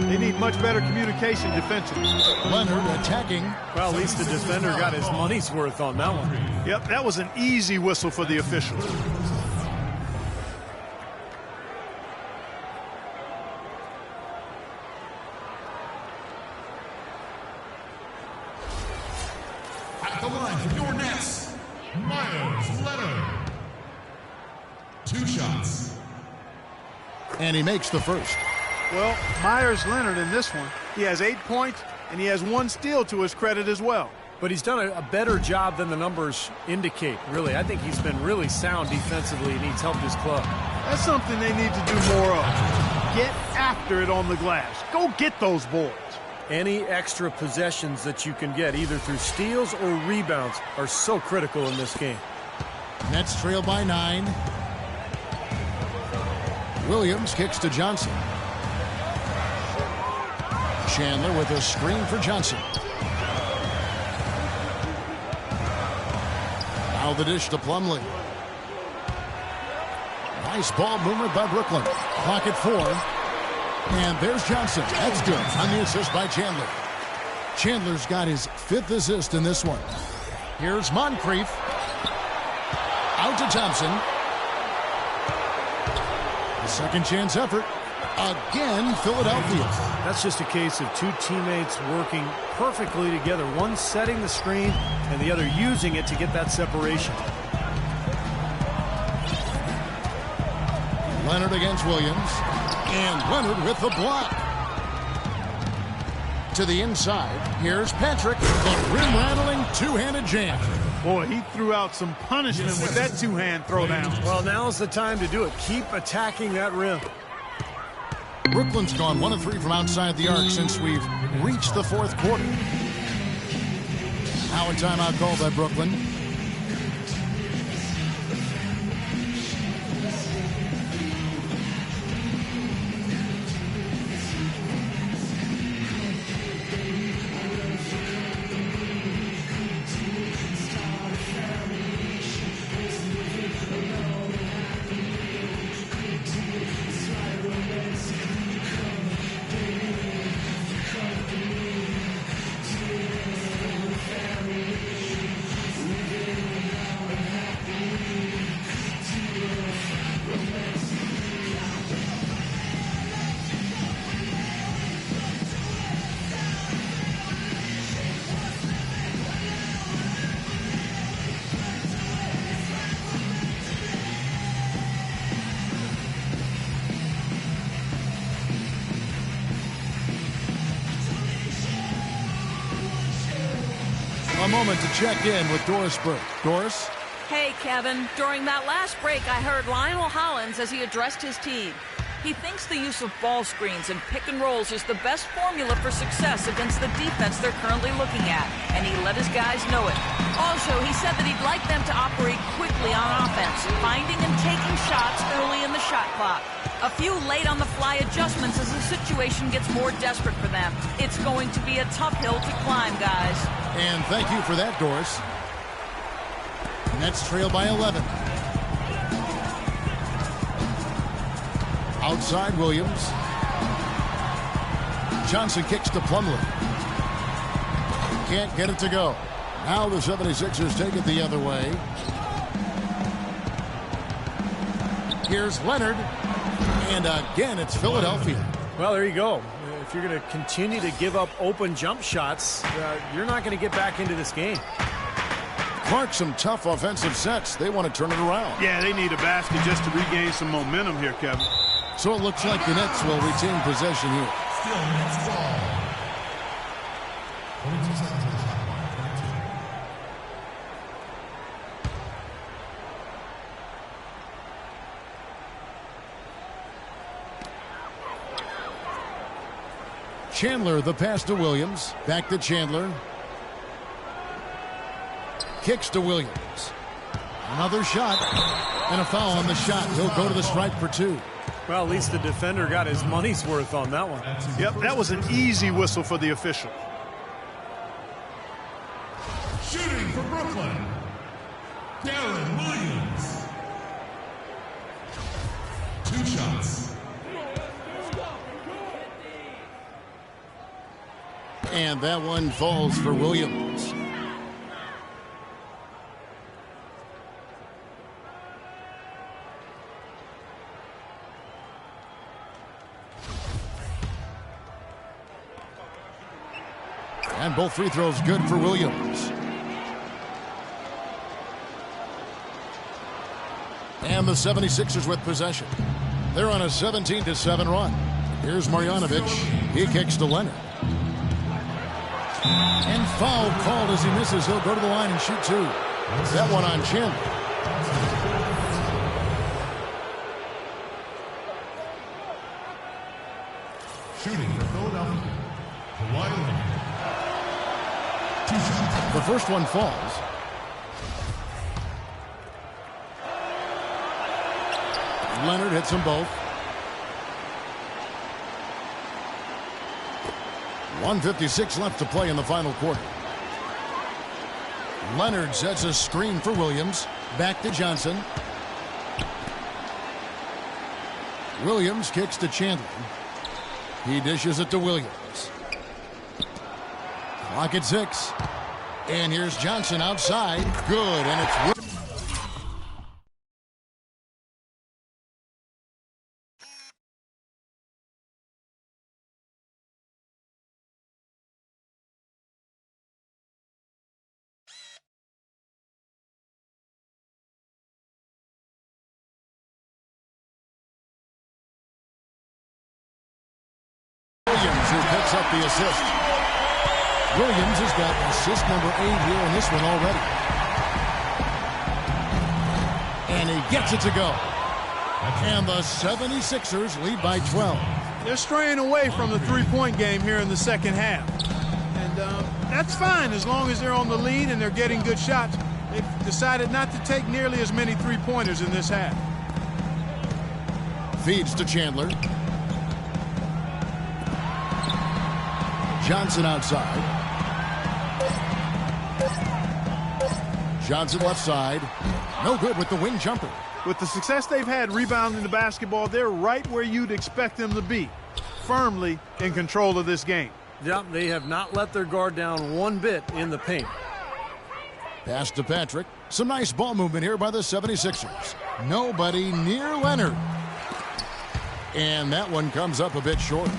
They need much better communication defensively. Leonard attacking. Well, at least the defender got his money's worth on that one. Yep, that was an easy whistle for the official. At the line for your Nets, Myers Leonard. 2 shots. And he makes the first. Well, Myers Leonard in this one, he has 8 points, and he has 1 steal to his credit as well. But he's done a better job than the numbers indicate, really. I think he's been really sound defensively, and he's helped his club. That's something they need to do more of. Get after it on the glass. Go get those boards. Any extra possessions that you can get, either through steals or rebounds, are so critical in this game. Nets trail by 9. Williams kicks to Johnson. Chandler with a screen for Johnson. Now the dish to Plumlee. Nice ball movement by Brooklyn. Clock at 4. And there's Johnson. That's good on the assist by Chandler. Chandler's got his 5th assist in this one. Here's Moncrief. Out to Thompson. The second chance effort. Again, Philadelphia. That's just a case of 2 teammates working perfectly together. One setting the screen and the other using it to get that separation. Leonard against Williams. And Leonard with the block. To the inside. Here's Patrick. The rim-rattling 2-handed jam. Boy, he threw out some punishment with that 2-hand throwdown. Well, now's the time to do it. Keep attacking that rim. Brooklyn's gone 1 of 3 from outside the arc since we've reached the 4th quarter. Now a timeout called by Brooklyn. A moment to check in with Doris Burke. Doris? Hey, Kevin. During that last break, I heard Lionel Hollins as he addressed his team. He thinks the use of ball screens and pick and rolls is the best formula for success against the defense they're currently looking at, and he let his guys know it. Also, he said that he'd like them to operate quickly on offense, finding and taking shots early in the shot clock. A few late-on-the-fly adjustments as the situation gets more desperate for them. It's going to be a tough hill to climb, guys. And thank you for that, Doris. Nets trail by 11. Outside Williams. Johnson kicks to Plumlee. Can't get it to go. Now the 76ers take it the other way. Here's Leonard. And again, it's Philadelphia. Well, there you go. If you're going to continue to give up open jump shots, you're not going to get back into this game. Clark, some tough offensive sets. They want to turn it around. Yeah, they need a basket just to regain some momentum here, Kevin. So it looks like the Nets will retain possession here. Still Nets ball. 22 seconds on the shot clock. Chandler, the pass to Williams. Back to Chandler. Kicks to Williams. Another shot. And a foul on the shot. He'll go to the stripe for 2. Well, at least the defender got his money's worth on that one. Yep, that was an easy whistle for the official. Shooting for Brooklyn, Darren Williams. 2 shots. And that one falls for Williams. And both free throws good for Williams. And the 76ers with possession. They're on a 17-7 run. Here's Marjanovic. He kicks to Leonard. And foul called as he misses. He'll go to the line and shoot 2. That one on Chandler. Shooting for Philadelphia, Kawhi Leonard. 2 shots. The first one falls. Leonard hits them both. 1:56 left to play in the final quarter. Leonard sets a screen for Williams. Back to Johnson. Williams kicks to Chandler. He dishes it to Williams. Clock at 6. And here's Johnson outside. Good, and it's Williams. Who picks up the assist. Williams has got assist number 8 here in this one already. And he gets it to go. And the 76ers lead by 12. They're straying away from the three-point game here in the second half. And that's fine as long as they're on the lead and they're getting good shots. They've decided not to take nearly as many three-pointers in this half. Feeds to Chandler. Johnson outside. Johnson left side. No good with the wing jumper. With the success they've had rebounding the basketball, they're right where you'd expect them to be, firmly in control of this game. Yep, they have not let their guard down one bit in the paint. Pass to Patrick. Some nice ball movement here by the 76ers. Nobody near Leonard. And that one comes up a bit short.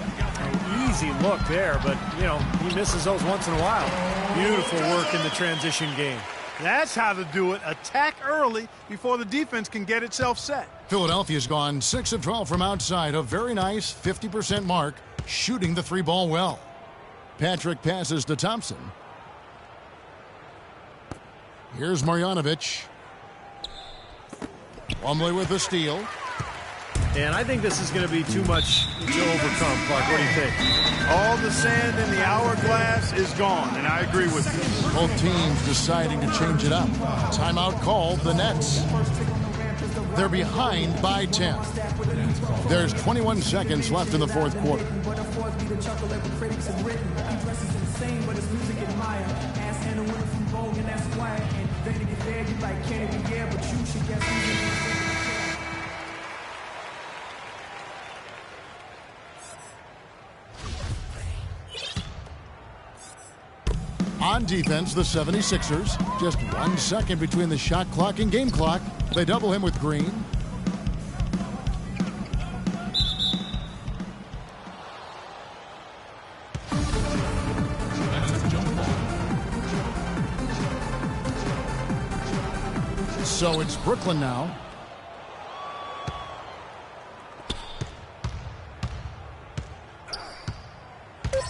Easy look there, but, you know, he misses those once in a while. Beautiful work in the transition game. That's how to do it. Attack early before the defense can get itself set. Philadelphia's gone 6 of 12 from outside. A very nice 50% mark, shooting the 3-ball well. Patrick passes to Thompson. Here's Marjanovic. Plumlee with the steal. And I think this is going to be too much to overcome, Clark. What do you think? All the sand in the hourglass is gone, and I agree with you. Both teams deciding to change it up. Timeout called, the Nets. They're behind by 10. There's 21 seconds left in the fourth quarter. On defense, the 76ers. Just 1 second between the shot clock and game clock. They double him with Green. So it's Brooklyn now.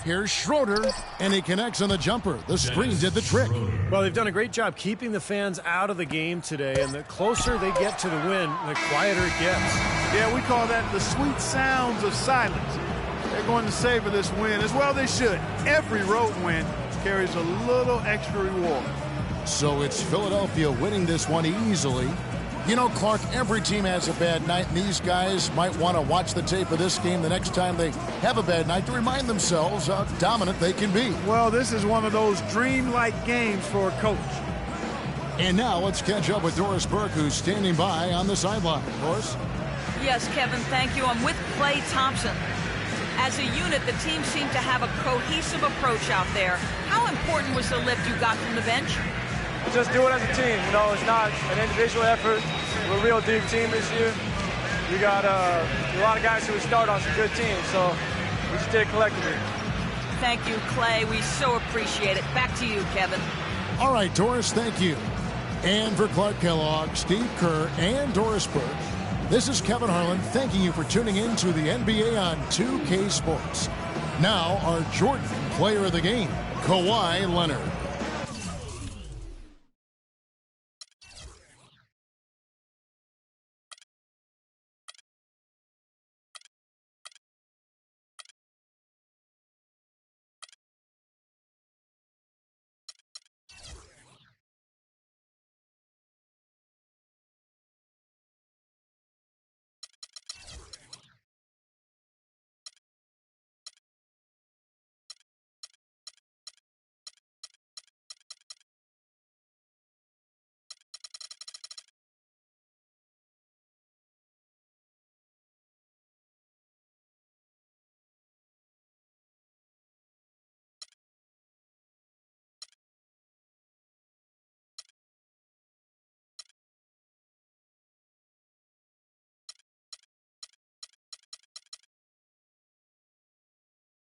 Here's Schroeder, and he connects on the jumper. The screen did the trick. Well, they've done a great job keeping the fans out of the game today, and the closer they get to the win, the quieter it gets. Yeah, we call that the sweet sounds of silence. They're They're going to savor this win as well they should. Every road win carries a little extra reward. So it's Philadelphia winning this one easily. You know, Clark, every team has a bad night, and these guys might want to watch the tape of this game the next time they have a bad night to remind themselves how dominant they can be. Well, this is one of those dreamlike games for a coach. And now let's catch up with Doris Burke, who's standing by on the sideline. Doris? Yes, Kevin, thank you. I'm with Klay Thompson. As a unit, the team seemed to have a cohesive approach out there. How important was the lift you got from the bench? Just do it as a team. You know, it's not an individual effort. We're a real deep team this year. We got a lot of guys who start on some good teams, so we just did it collectively. Thank you, Klay. We so appreciate it. Back to you, Kevin. All right, Doris, thank you. And for Clark Kellogg, Steve Kerr, and Doris Burke, this is Kevin Harlan thanking you for tuning in to the NBA on 2K Sports. Now, our Jordan player of the game, Kawhi Leonard.